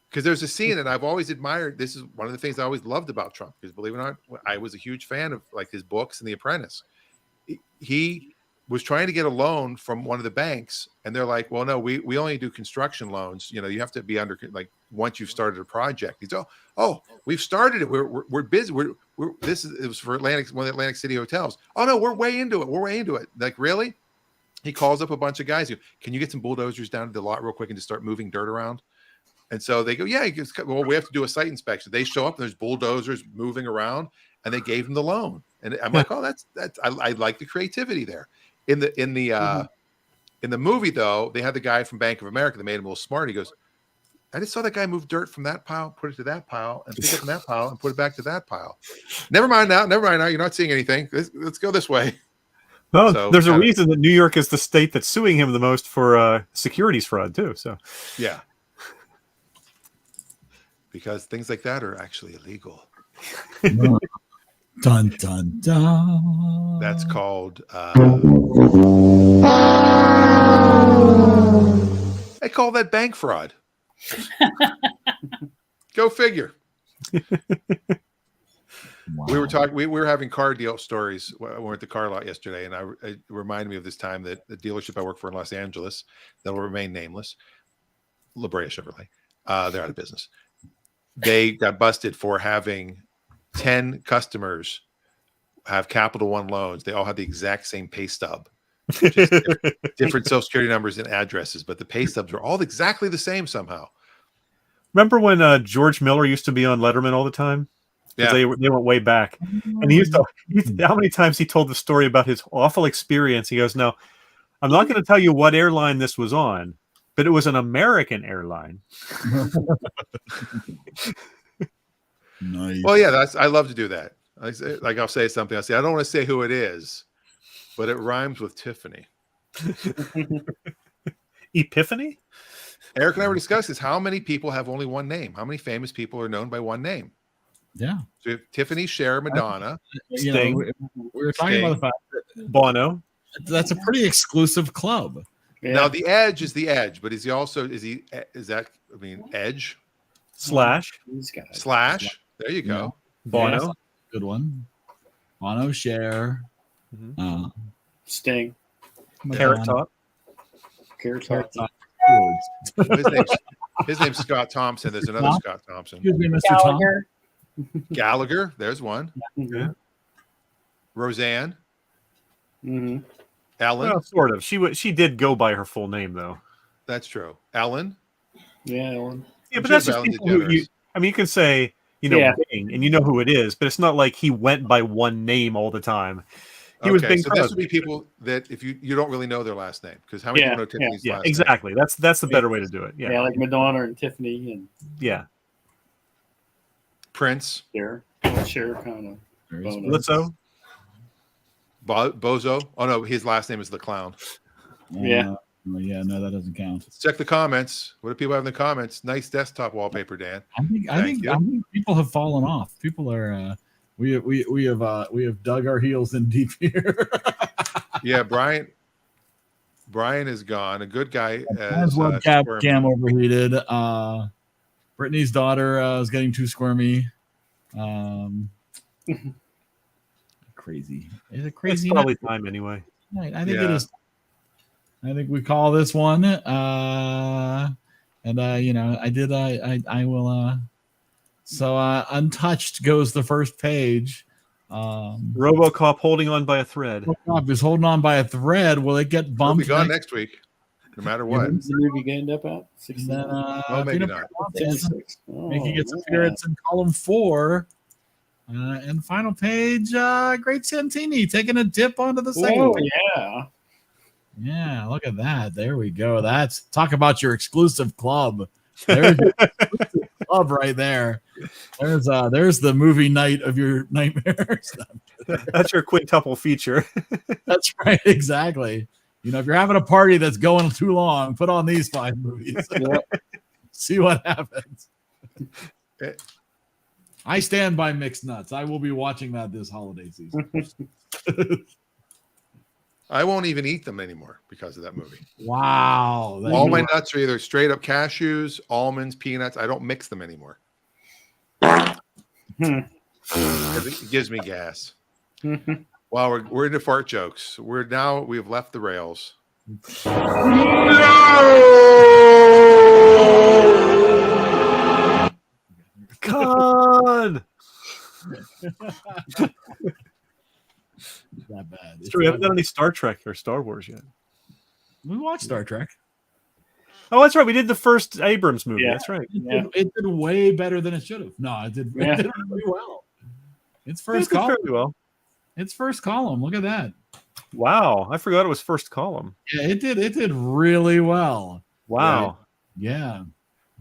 because there's a scene, and I've always admired. This is one of the things I always loved about Trump, because believe it or not, I was a huge fan of like his books and The Apprentice. He was trying to get a loan from one of the banks, and they're like, well, no, we only do construction loans. You have to be under, like, once you've started a project. He's we've started it. We're busy. It was for one of the Atlantic City hotels. Oh no, we're way into it. Like, really? He calls up a bunch of guys. Can you get some bulldozers down to the lot real quick and just start moving dirt around? And so they go, yeah. He goes, well, we have to do a site inspection. They show up and there's bulldozers moving around, and they gave him the loan. And I'm like, oh, that's I like the creativity there. In the movie, though, they had the guy from Bank of America that made him a little smart. He goes, I just saw that guy move dirt from that pile, put it to that pile, and pick it from that pile and put it back to that pile. Never mind now. You're not seeing anything. Let's go this way. Well, So, there's a reason that New York is the state that's suing him the most for securities fraud, too. So, yeah. Because things like that are actually illegal. Dun, dun, dun. That's called I call that bank fraud. Go figure. We were talking. We were having car deal stories. We were at the car lot yesterday, and it reminded me of this time that the dealership I work for in Los Angeles, that will remain nameless, La Brea Chevrolet, they're out of business. They got busted for having 10 customers have Capital One loans. They all had the exact same pay stub, just different Social Security numbers and addresses, but the pay stubs were all exactly the same somehow. Remember when George Miller used to be on Letterman all the time? Yeah, they went way back, and he used to. How many times he told the story about his awful experience? He goes, "No, I'm not going to tell you what airline this was on, but it was an American airline." Nice. Well, yeah, I love to do that. Like I'll say something. I'll say I don't want to say who it is, but it rhymes with Tiffany. Epiphany. Eric and I were discussing this. How many people have only one name? How many famous people are known by one name? Yeah. So Tiffany, Cher, Madonna. We were talking about the fact that Bono. That's a pretty exclusive club. Yeah. Now the Edge is the Edge, but is that Edge Slash. There you go. Bono. Yeah, good one. Bono, Cher, Sting, Carrot Top. His name's Scott Thompson. There's another Scott Thompson. Excuse me, Mr. Gallagher. Gallagher. There's one. Yeah. Roseanne. Mm-hmm. Ellen. Well, sort of. She did go by her full name though. That's true. Ellen. Yeah, Ellen. Yeah, but that's just people who you can say, Bing, and you know who it is, but it's not like he went by one name all the time. He was Bing. So this would be people that if you don't really know their last name, because how many people know Tiffany's last name? Exactly. That's the better way to do it. Yeah, like Madonna and Tiffany and Prince. Cher kind of. Lizzo. Bozo. Oh no, his last name is the Clown. Yeah. No, that doesn't count. Let's check the comments. What do people have in the comments? Nice desktop wallpaper, Dan. I think people have fallen off. People are we have dug our heels in deep here. Yeah, Brian is gone. A good guy. As webcam overheated. Brittany's daughter is getting too squirmy. Crazy. Is it crazy? It's probably time anyway. Right. I think it is. I think we call this one. I will. So Untouched goes the first page. RoboCop holding on by a thread. RoboCop is holding on by a thread. Will it get bumped? We'll be gone next week, no matter what. When's the movie going to end up at? 16. Maybe not. Making its appearance in column 4. And final page, Great Santini taking a dip onto the second. Oh, yeah. Yeah, look at that. There we go. That's talk about your exclusive club. There's your exclusive club right there. There's the movie night of your nightmares. That's your quintuple feature. That's right, exactly. If you're having a party that's going too long, put on these 5 movies. See what happens. I stand by Mixed Nuts. I will be watching that this holiday season. I won't even eat them anymore because of that movie. Wow. All my nuts are either straight up cashews, almonds, peanuts. I don't mix them anymore. It gives me gas. Well, we're into fart jokes. We've left the rails. God. Not bad. It's true. We haven't done any Star Trek or Star Wars yet. We watched Star Trek. Oh, that's right. We did the first Abrams movie. Yeah. That's right. It did way better than it should have. No, it did really well. It's first column. Well. It's first column. Look at that. Wow. I forgot it was first column. Yeah, it did really well. Wow. Yeah.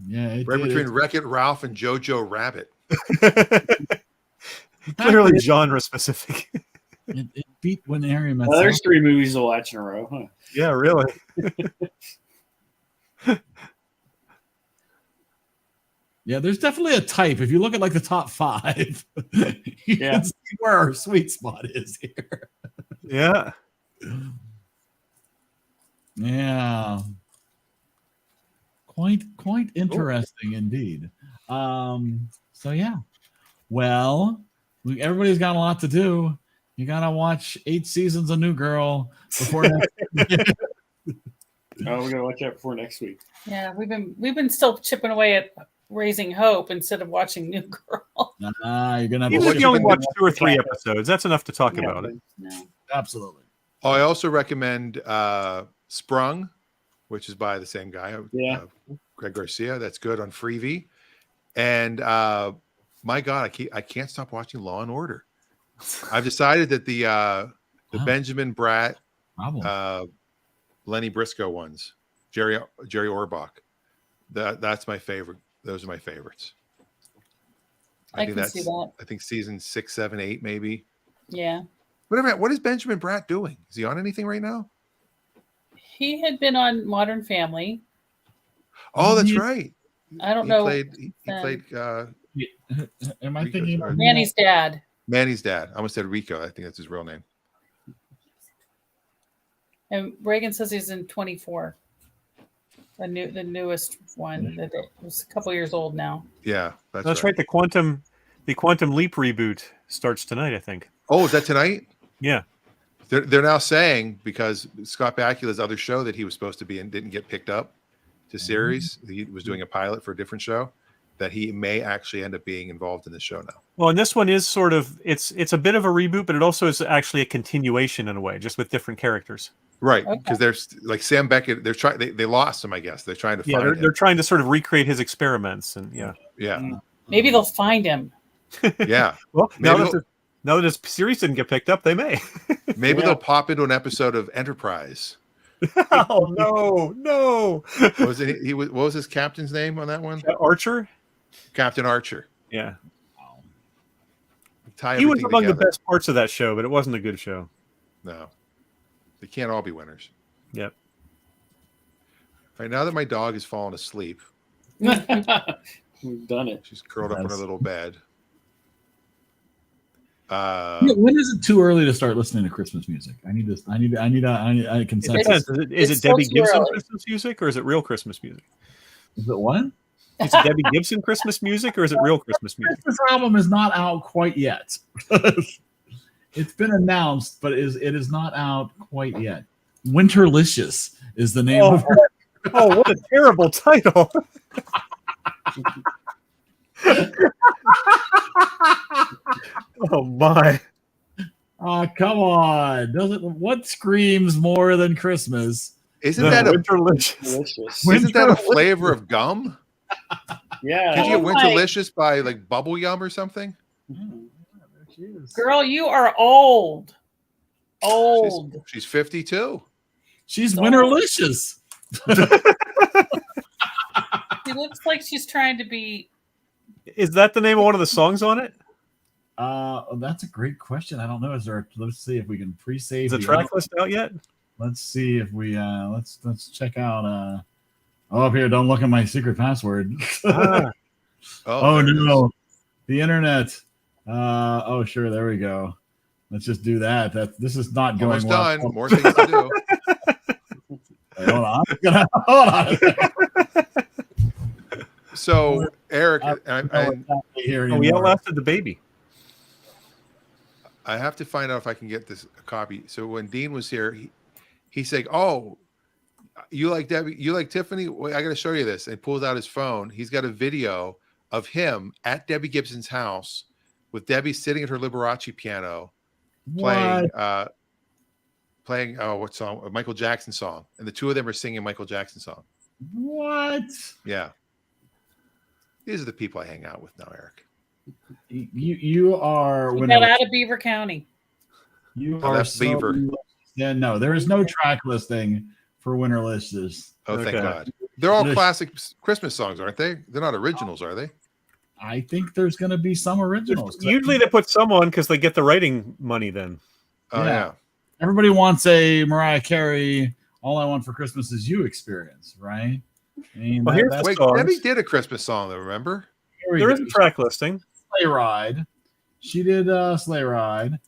Between Wreck-It Ralph and Jojo Rabbit. Clearly genre specific. It beat When Harry Met Well, there's 3 movies to watch in a row, huh? Yeah, really. Yeah, there's definitely a type. If you look at like the top 5, you can see where our sweet spot is here. Yeah. Yeah. Quite interesting indeed. So yeah. Well, Everybody's got a lot to do. You gotta watch 8 seasons of New Girl before next. Oh, we're gonna watch that before next week. Yeah, we've been still chipping away at Raising Hope instead of watching New Girl. You're gonna have Even to if you only watch 2 or 3 episodes, that's enough to talk Yeah, about it. No. Absolutely. Oh, I also recommend Sprung, which is by the same guy, Greg Garcia. That's good on Freevee. And my God, I can't stop watching Law and Order. I've decided that the Benjamin Bratt, Lenny Briscoe ones, Jerry Orbach, that's my favorite. Those are my favorites. I can see that. I think season 6, 7, 8, maybe. Yeah. What is Benjamin Bratt doing? Is he on anything right now? He had been on Modern Family. Oh, that's right. I don't know. He played. Am I thinking about Manny's dad? Manny's dad. I almost said Rico. I think that's his real name. And Reagan says he's in 24. The newest one that was a couple years old now. Yeah, that's right. The Quantum Leap reboot starts tonight, I think. Oh, is that tonight? Yeah. They're now saying, because Scott Bakula's other show that he was supposed to be in didn't get picked up to series. He was doing a pilot for a different show, that he may actually end up being involved in the show now. Well, and this one is sort of it's a bit of a reboot, but it also is actually a continuation in a way, just with different characters. Right, because there's like Sam Beckett. They're trying. They lost him, I guess. They're trying to find him. They're trying to sort of recreate his experiments, and maybe they'll find him. Yeah. Well, now that his series didn't get picked up, they may. Maybe they'll pop into an episode of Enterprise. Oh no! What was his captain's name on that one? Archer. Captain Archer. Yeah. He was among the best parts of that show, but it wasn't a good show. No. They can't all be winners. Yep. All right, now that my dog has fallen asleep. We've done it. She's curled up in her little bed. When is it too early to start listening to Christmas music? I need a consensus. Is it Debbie Gibson Christmas music, or is it real Christmas music? Is it what? Is it Debbie Gibson Christmas music, or is it real Christmas music? This album is not out quite yet. It's been announced, but it is not out quite yet. Winterlicious is the name of it. Oh, what a terrible title. Oh my. Come on. What screams more than Christmas? Isn't that Winterlicious? Isn't that a flavor of gum? Yeah. Did you get Winterlicious by like bubble yum or something? Girl, you are old. Old. She's 52. She's Winterlicious. She looks like she's trying to be. Is that the name of one of the songs on it? That's a great question. I don't know. Let's see if we can pre-save. Is the track list out yet? Let's see if we let's check out up here. Don't look at my secret password. Oh no, the internet. Oh sure, there we go. Let's just do that. This is not going almost well. done. More things to do. Hold on. So Eric, we outlasted the baby. I have to find out if I can get this copy. So when Dean was here, he said, "Oh, you like Debbie? You like Tiffany? Well, I got to show you this." And pulls out his phone. He's got a video of him at Debbie Gibson's house with Debbie sitting at her Liberace piano, playing what song? A Michael Jackson song, and the two of them are singing a Michael Jackson song. What? Yeah. These are the people I hang out with now, Eric. You are. You got out of Beaver County. You are Beaver. Yeah, no, there is no track listing for Winterlicious. Oh, thank God. They're all classic Christmas songs, aren't they? They're not originals, are they? I think there's going to be some originals. Usually they put some on because they get the writing money then. Oh, yeah. Everybody wants a Mariah Carey, All I Want for Christmas Is You experience, right? I mean, wait, Debbie did a Christmas song, though, remember? There is a track listing. Sleigh Ride. She did Sleigh Ride.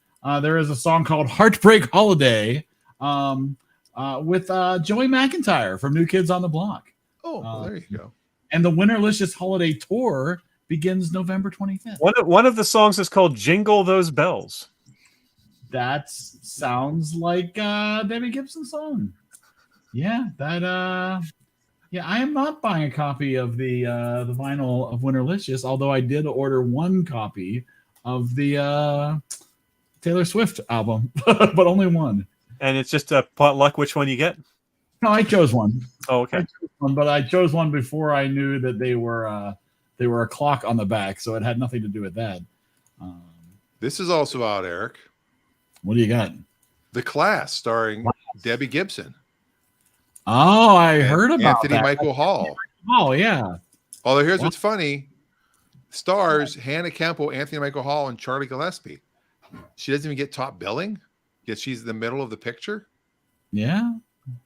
There is a song called Heartbreak Holiday with Joey McIntyre from New Kids on the Block. Oh, well, there you go. And the Winterlicious Holiday Tour begins November 25th. One of the songs is called "Jingle Those Bells." That sounds like Debbie Gibson's song. Yeah, yeah, I am not buying a copy of the vinyl of Winterlicious, although I did order one copy of the Taylor Swift album, but only one. And it's just a potluck which one you get? No, I chose one. Oh, okay. But I chose one before I knew that they were a clock on the back, so it had nothing to do with that. This is also out, Eric. What do you got? The Class, starring Debbie Gibson. Oh, I heard about Anthony that. Michael Hall. Oh, yeah. Although here's what's funny. Stars Hannah Kemple, Anthony Michael Hall, and Charlie Gillespie. She doesn't even get top billing, yet she's in the middle of the picture. Yeah.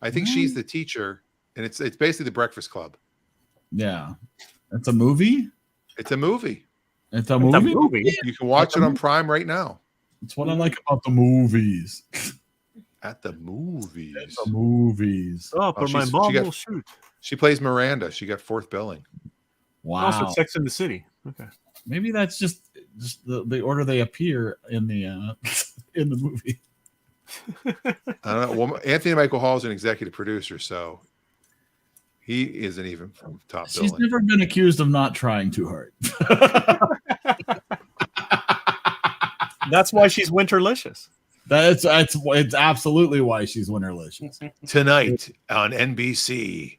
I think she's the teacher, and it's basically the Breakfast Club. Yeah. It's a movie? It's a movie. It's a movie? You can watch it on Prime right now. That's what I like about the movies. At the movies. The movies. Oh, but my mom will shoot. She plays Miranda. She got fourth billing. Wow. Also, Sex in the City. Okay. Maybe that's just the order they appear in the in the movie. I don't know. Well, Anthony Michael Hall is an executive producer, so he isn't even from top billing. She's never been accused of not trying too hard. That's why she's Winterlicious. It's absolutely why she's Winterlicious. Tonight on NBC,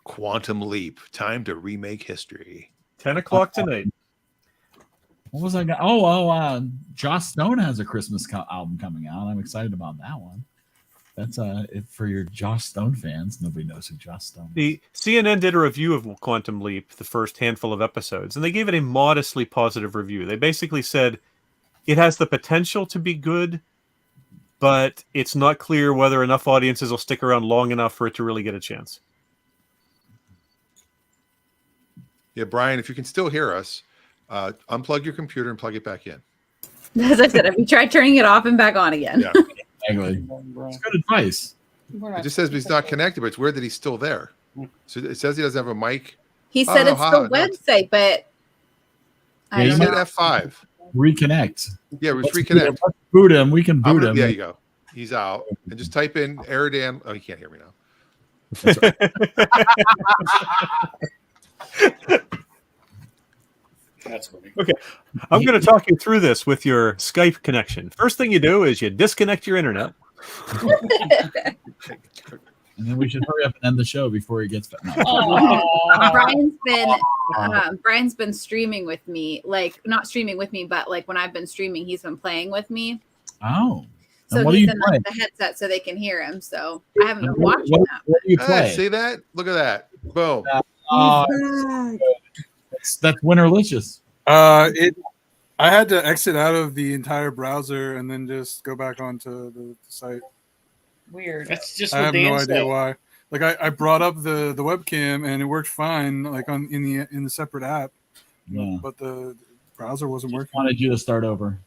Quantum Leap. Time to remake history. 10 o'clock tonight. What was I got? Oh, Joss Stone has a Christmas album coming out. I'm excited about that one. That's for your Joss Stone fans. Nobody knows who Joss Stone is. The CNN did a review of Quantum Leap, the first handful of episodes, and they gave it a modestly positive review. They basically said it has the potential to be good, but it's not clear whether enough audiences will stick around long enough for it to really get a chance. Yeah, Brian, if you can still hear us, unplug your computer and plug it back in. As I said, have you tried turning it off and back on again? Yeah. Exactly. It's good advice. It just says he's not connected, but it's weird that he's still there. So it says he doesn't have a mic. He said it's the website, but I said F5. Reconnect. Yeah, reconnect. Let's boot him. We can boot him. There you go. He's out. And just type in EriDan. Oh, you can't hear me now. That's right. That's funny. Okay. I'm going to talk you through this with your Skype connection. First thing you do is you disconnect your internet. And then we should hurry up and end the show before he gets back. Brian's been streaming with me, like not streaming with me, but like when I've been streaming, he's been playing with me. Oh. So he's in the headset so they can hear him. So I haven't been watching that. What do you play? See that? Look at that. Boom. That's Winterlicious. I had to exit out of the entire browser and then just go back onto the site. Weird. That's just I what have Dan no said. idea why. Like I brought up the webcam and it worked fine, like in the separate app. Yeah. But the browser wasn't working. Wanted you to start over.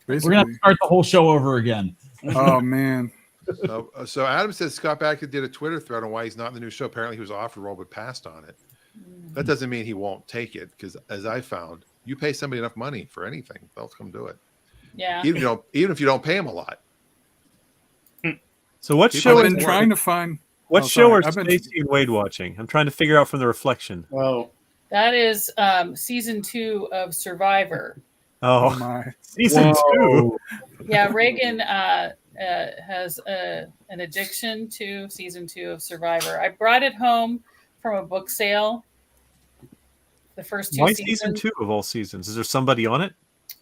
Basically. We're gonna have to start the whole show over again. Oh man. So Adam says Scott Bakula did a Twitter thread on why he's not in the new show. Apparently he was offered a role but passed on it. That doesn't mean he won't take it, because as I found, you pay somebody enough money for anything, they'll come do it. Yeah. Even if you don't pay them a lot. So what People show have is been trying to find what Oh, show sorry. are I've been- Stacey and Wade watching? I'm trying to figure out from the reflection. Oh, That is season 2 of Survivor. Oh, my. season 2. Yeah, Reagan has an addiction to season 2 of Survivor. I brought it home from a book sale. The first 2 Why seasons. season 2 of all seasons? Is there somebody on it?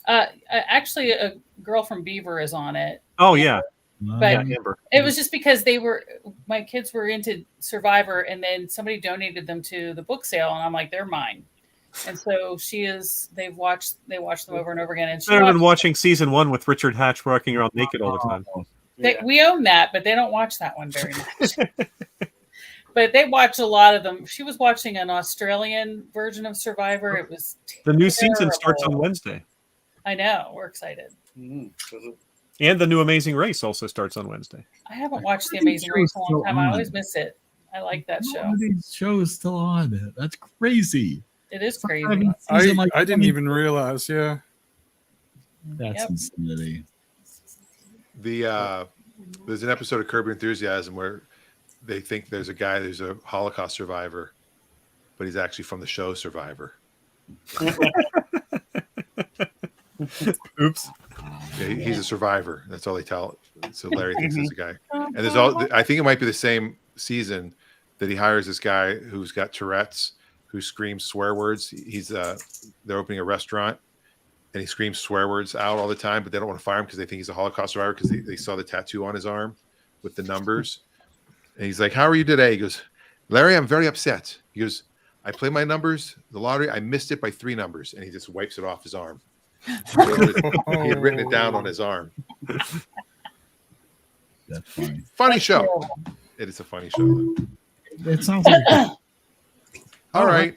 Actually, a girl from Beaver is on it. Oh yeah, But yeah, Amber. it was just because my kids were into Survivor, and then somebody donated them to the book sale, and I'm like, they're mine. And so they watch them over and over again. And she Better than watching season 1 with Richard Hatch walking around naked all the time. we own that, but they don't watch that one very much. But they watch a lot of them. She was watching an Australian version of Survivor. It was The new season starts on terrible. Wednesday. I know. We're excited. And the new Amazing Race also starts on Wednesday. I haven't watched The Amazing Race in a long time. I always miss it. I like that show. These shows still on. That's crazy. It is crazy. I didn't even realize. Yeah, that's insanity. There's an episode of Curb Your Enthusiasm where they think there's a Holocaust survivor, but he's actually from the show Survivor. Oops. Yeah, he's a survivor. That's all they tell. So Larry thinks there's a guy, and there's I think it might be the same season that he hires this guy who's got Tourette's, who screams swear words. They're opening a restaurant, and he screams swear words out all the time, but they don't want to fire him because they think he's a Holocaust survivor because they saw the tattoo on his arm with the numbers. And he's like, "How are you today?" He goes, "Larry, I'm very upset." He goes, "I play my numbers, the lottery. I missed it by 3 numbers," and he just wipes it off his arm. He had written it down on his arm. That's funny. Funny show. It is a funny show. It sounds like all right.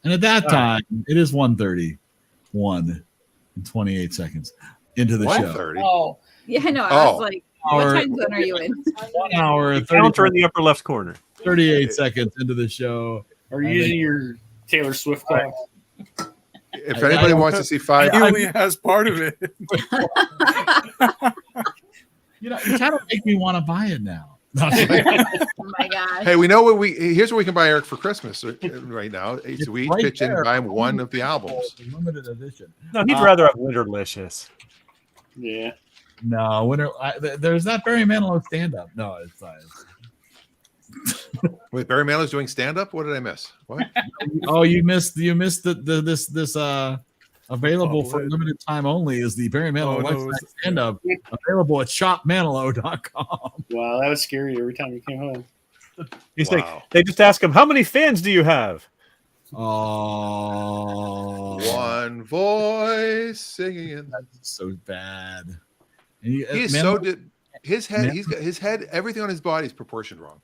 And at that time, it is 1:31 and 28 seconds into the show. 1:30. Oh, Yeah, I know. I was like, what time zone are you in? 1 hour and Counter in the upper left corner. 38 seconds into the show. Are you using your Taylor Swift clock? If anybody wants to see 5, he only has part of it. You kind of make me want to buy it now. Oh my gosh. Hey, we know here's what we can buy Eric for Christmas right now. So we right pitch in and there. buy him one of the albums. Limited edition. No, he'd rather have Winterlicious. Yeah. No, there's not Barry Manilow stand up. No, it's not. Wait, Barry Manilow's doing stand up? What did I miss? What? Oh, you missed this available for limited time only is the Barry Manilow Lifetime stand up available at shopmanilow.com. Wow, that was scary every time you came home. He's like, they just ask him, "How many fans do you have?" Oh, one voice singing it. That's so bad. And his head. He's got his head. Everything on his body is proportioned wrong.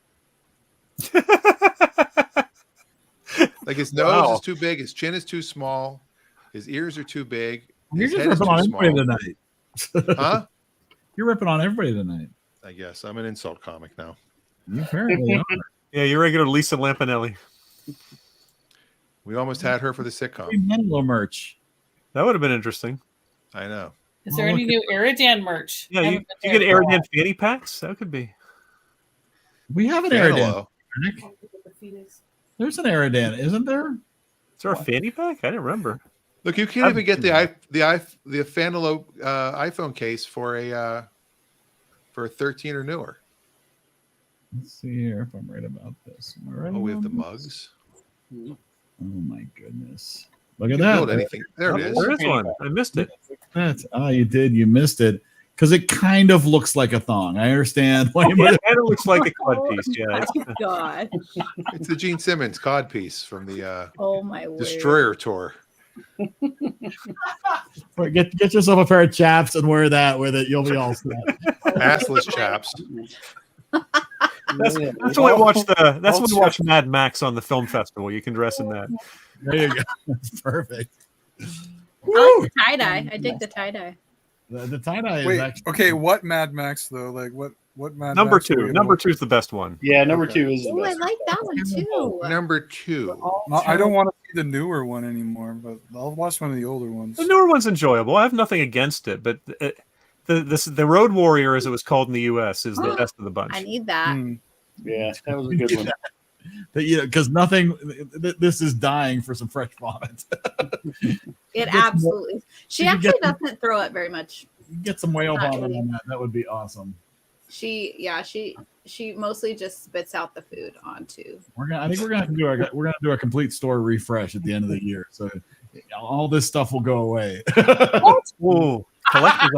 Like his nose is too big, his chin is too small, his ears are too big. You're His just head is ripping on too everybody small. tonight. Huh? You're ripping on everybody tonight. I guess I'm an insult comic now. You apparently are. Yeah, you're regular Lisa Lampanelli. We almost had her for the sitcom. Manilow merch. That would have been interesting. I know. is there any new EriDan merch? Yeah, you get EriDan fanny packs. That could be. We have an Manilow. EriDan. There's an EriDan, isn't there? Is there a fanny pack? I didn't remember. Look, you can't even get the Fanilow iPhone case for a 13 or newer. Let's see here if I'm right about this. Am I right We have the about mugs. this? Oh my goodness! Look at You can that. build anything. There it is. There is one. I missed it. You did. You missed it because it kind of looks like a thong. I understand. Yeah, it kind of looks like a cod piece. Yeah. Oh God. It's the Gene Simmons cod piece from the Oh my word. Destroyer tour. Get yourself a pair of chaps and wear that with it. You'll be all set. Assless chaps. That's when we watch That's when we watch Mad Max on the film festival. You can dress in that. There you go. That's perfect. I like the tie-dye. I dig the tie-dye. The tie-dye is Wait, actually okay. What Mad Max though? Like what Mad Number Max are we 2. gonna Number watch? 2 is the best one. Yeah, number 2 is the Oh, I best. like that one too. Number 2. I don't want to see the newer one anymore, but I'll watch one of the older ones. The newer one's enjoyable. I have nothing against it, but the Road Warrior, as it was called in the U.S., is the best of the bunch. I need that. Yeah, that was a good one. Because nothing. This is dying for some fresh vomit. It absolutely. She you actually get- doesn't throw it very much. Get some whale Not vomit really. on that. That would be awesome. She mostly just spits out the food onto. I think we're gonna do a complete store refresh at the end of the year. So all this stuff will go away. Whoa, collector's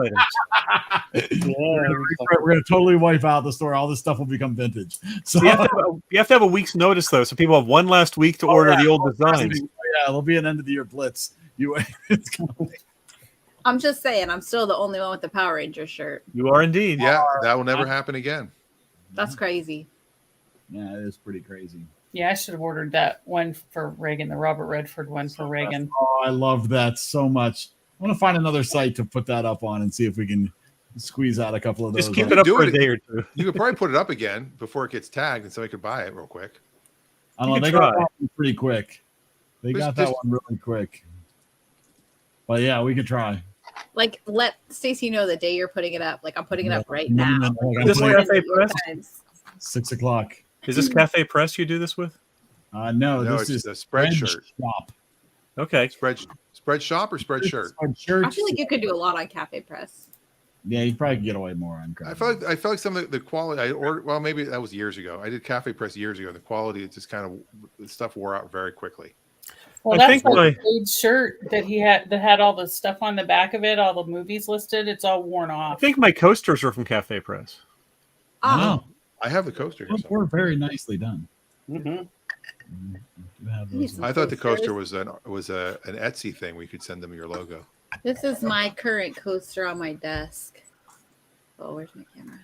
items. We're gonna totally wipe out the store. All this stuff will become vintage. So You have to have a week's notice, though, so people have one last week to order the old designs. Yeah, there'll be an end of the year blitz. It's coming. I'm just saying, I'm still the only one with the Power Ranger shirt. You are indeed. Yeah, that will never happen again. That's crazy. Yeah, it is pretty crazy. Yeah, I should have ordered that one for Reagan, the Robert Redford one for Reagan. Oh, I love that so much. I want to find another site to put that up on and see if we can squeeze out a couple of those. Just keep it up Do for a it. day or two. You could probably put it up again before it gets tagged and somebody could buy it real quick. I don't know. You They can got try. pretty quick. They got that one really quick. But yeah, we could try. Like, let Stacy know the day you're putting it up. Like, I'm putting it up right now. This Cafe Press? 6 o'clock. Is this Cafe Press you do this with? No, this is the Spreadshirt shop. Okay. Spread shop or Spreadshirt? I feel like you could do a lot on Cafe Press. Yeah, you probably could get away more on. I felt like some of the quality I ordered. Well, maybe that was years ago. I did Cafe Press years ago. And the quality, it just kind of the stuff wore out very quickly. Well, that's like the shirt that he had that had all the stuff on the back of it, all the movies listed. It's all worn off. I think my coasters are from Cafe Press. Oh, I have the coaster. We're very nicely done. Mm-hmm. I thought the coaster was an Etsy thing. We could send them your logo. This is my current coaster on my desk. Oh, where's my camera?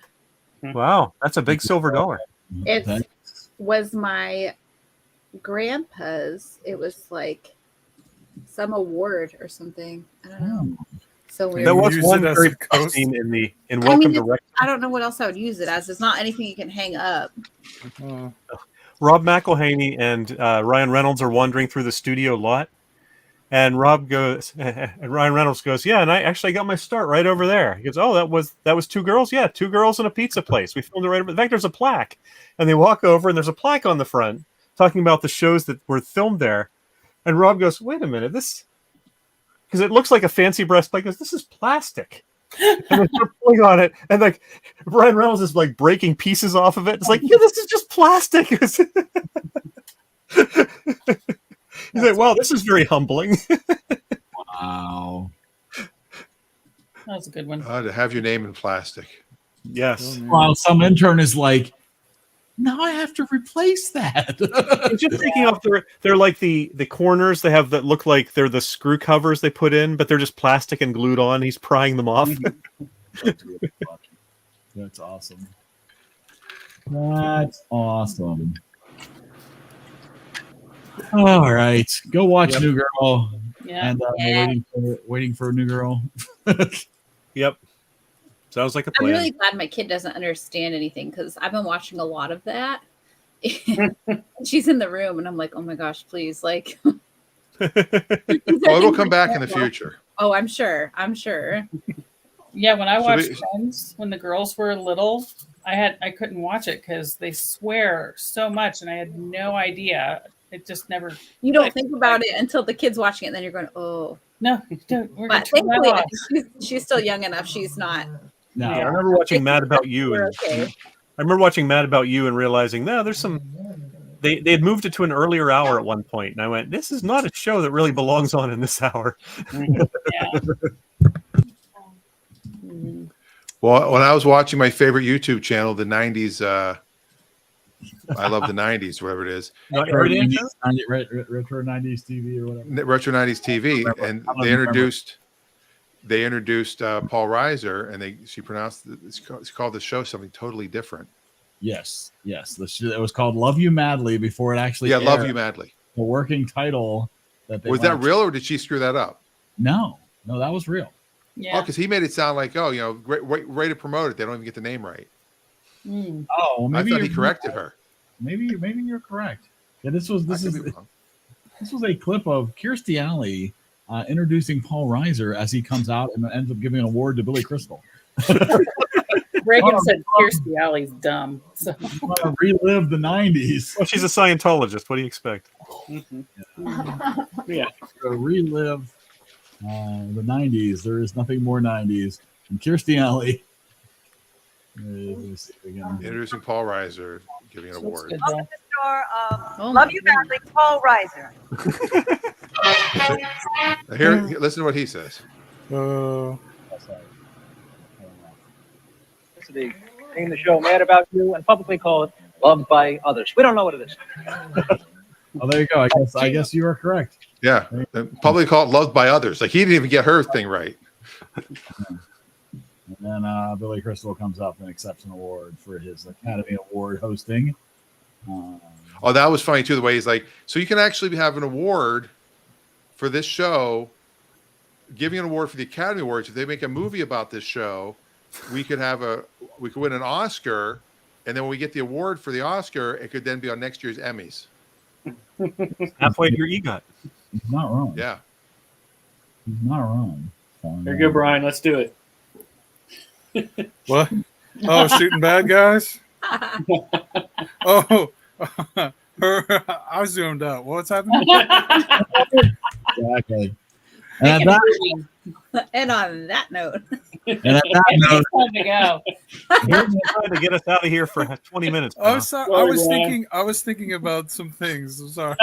Wow, that's a big silver dollar. It was my grandpa's. It was like some award or something. I don't know. So weird. There was one very scene in Welcome to Rec. I don't know what else I would use it as. It's not anything you can hang up. Rob McElhaney and Ryan Reynolds are wandering through the studio lot, and Ryan Reynolds goes, "Yeah, and I actually got my start right over there." He goes, "Oh, that was two girls? Yeah, two girls in a pizza place. We filmed it right over. In fact, there's a plaque." And they walk over, and there's a plaque on the front talking about the shows that were filmed there. And Rob goes, "Wait a minute, this." Because it looks like a fancy breastplate. Goes, "This is plastic." And they're pulling on it, and like Ryan Reynolds is like breaking pieces off of it. It's like, yeah, this is just plastic. He's like, wow, this is very humbling. Wow, that was a good one. To have your name in plastic. Yes. While some intern is like, now I have to replace that. It's just taking off they're like the corners they have that look like they're the screw covers they put in, but they're just plastic and glued on. He's prying them off. That's awesome. That's awesome. All right, go watch New Girl. Yeah. And waiting for a New Girl. Yep. Sounds like a I'm plan. really glad my kid doesn't understand anything because I've been watching a lot of that. She's in the room, and I'm like, oh my gosh, please, like. Well, it'll come back in the future. Oh, I'm sure. I'm sure. Yeah, when I watched Friends, when the girls were little, I couldn't watch it because they swear so much, and I had no idea. It just never. You don't think about it until the kid's watching it, and then you're going, oh. No, you don't. But thankfully, I think she's still young enough. She's not. No, I remember watching Mad About You. Okay. I remember watching Mad About You and realizing, no, there's some. They had moved it to an earlier hour at one point, and I went, this is not a show that really belongs on in this hour. Well, when I was watching my favorite YouTube channel, the 90s, I love the 90s, whatever it is. Retro 90s TV or whatever. Retro 90s TV, and they introduced Paul Reiser, and she pronounced it's called the show something totally different. Yes. It was called Love You Madly before it actually. Yeah, Love You Madly. The working title that they was that real, or did she screw that up? No, that was real. Yeah. Oh, because he made it sound like, great way to promote it. They don't even get the name right. Oh, well, maybe I thought he corrected her. Maybe you're correct. Yeah, this was a clip of Kirstie Alley introducing Paul Reiser as he comes out and ends up giving an award to Billy Crystal. Reagan said Kirstie Alley's dumb. So. Relive the 90s. Well, she's a Scientologist. What do you expect? Yeah. So relive the 90s. There is nothing more 90s. And Kirstie Alley. Introducing Paul Reiser, giving an award. Welcome to the store of Love You Madly, Paul Reiser. Here, listen to what he says. The name of the show, Mad About You, and publicly call it Loved by Others. We don't know what it is. Oh, there you go. I guess you are correct. Yeah, publicly called Loved by Others. Like he didn't even get her thing right. And then Billy Crystal comes up and accepts an award for his Academy Award hosting. Oh, that was funny too. The way he's like, so you can actually have an award for this show, giving an award for the Academy Awards. If they make a movie about this show, we could win an Oscar, and then when we get the award for the Oscar, it could then be on next year's Emmys. Halfway to your EGOT. He's not wrong. Yeah. He's not wrong. There you go, Brian. Let's do it. What? Oh, shooting bad guys? Oh, I zoomed out. What's happening? Exactly. And And on that note, And at that note, Time to go. Here's trying to get us out of here for 20 minutes. I was thinking about some things. I'm sorry.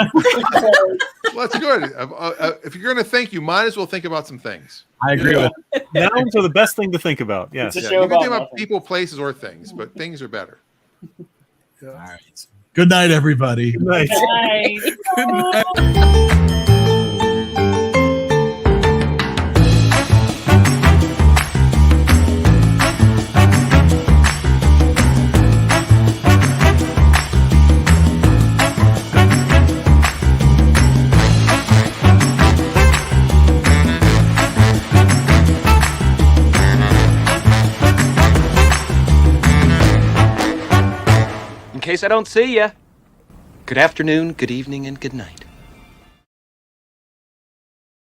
Well, that's good. If you're going to think, you might as well think about some things. I agree with Nouns are the best thing to think about. Yes. It's a Yeah, show you can think about about nothing. people, places, or things, but things are better. All right. Good night, everybody. Good night. Bye. Good night. In case I don't see ya, good afternoon, good evening, and good night.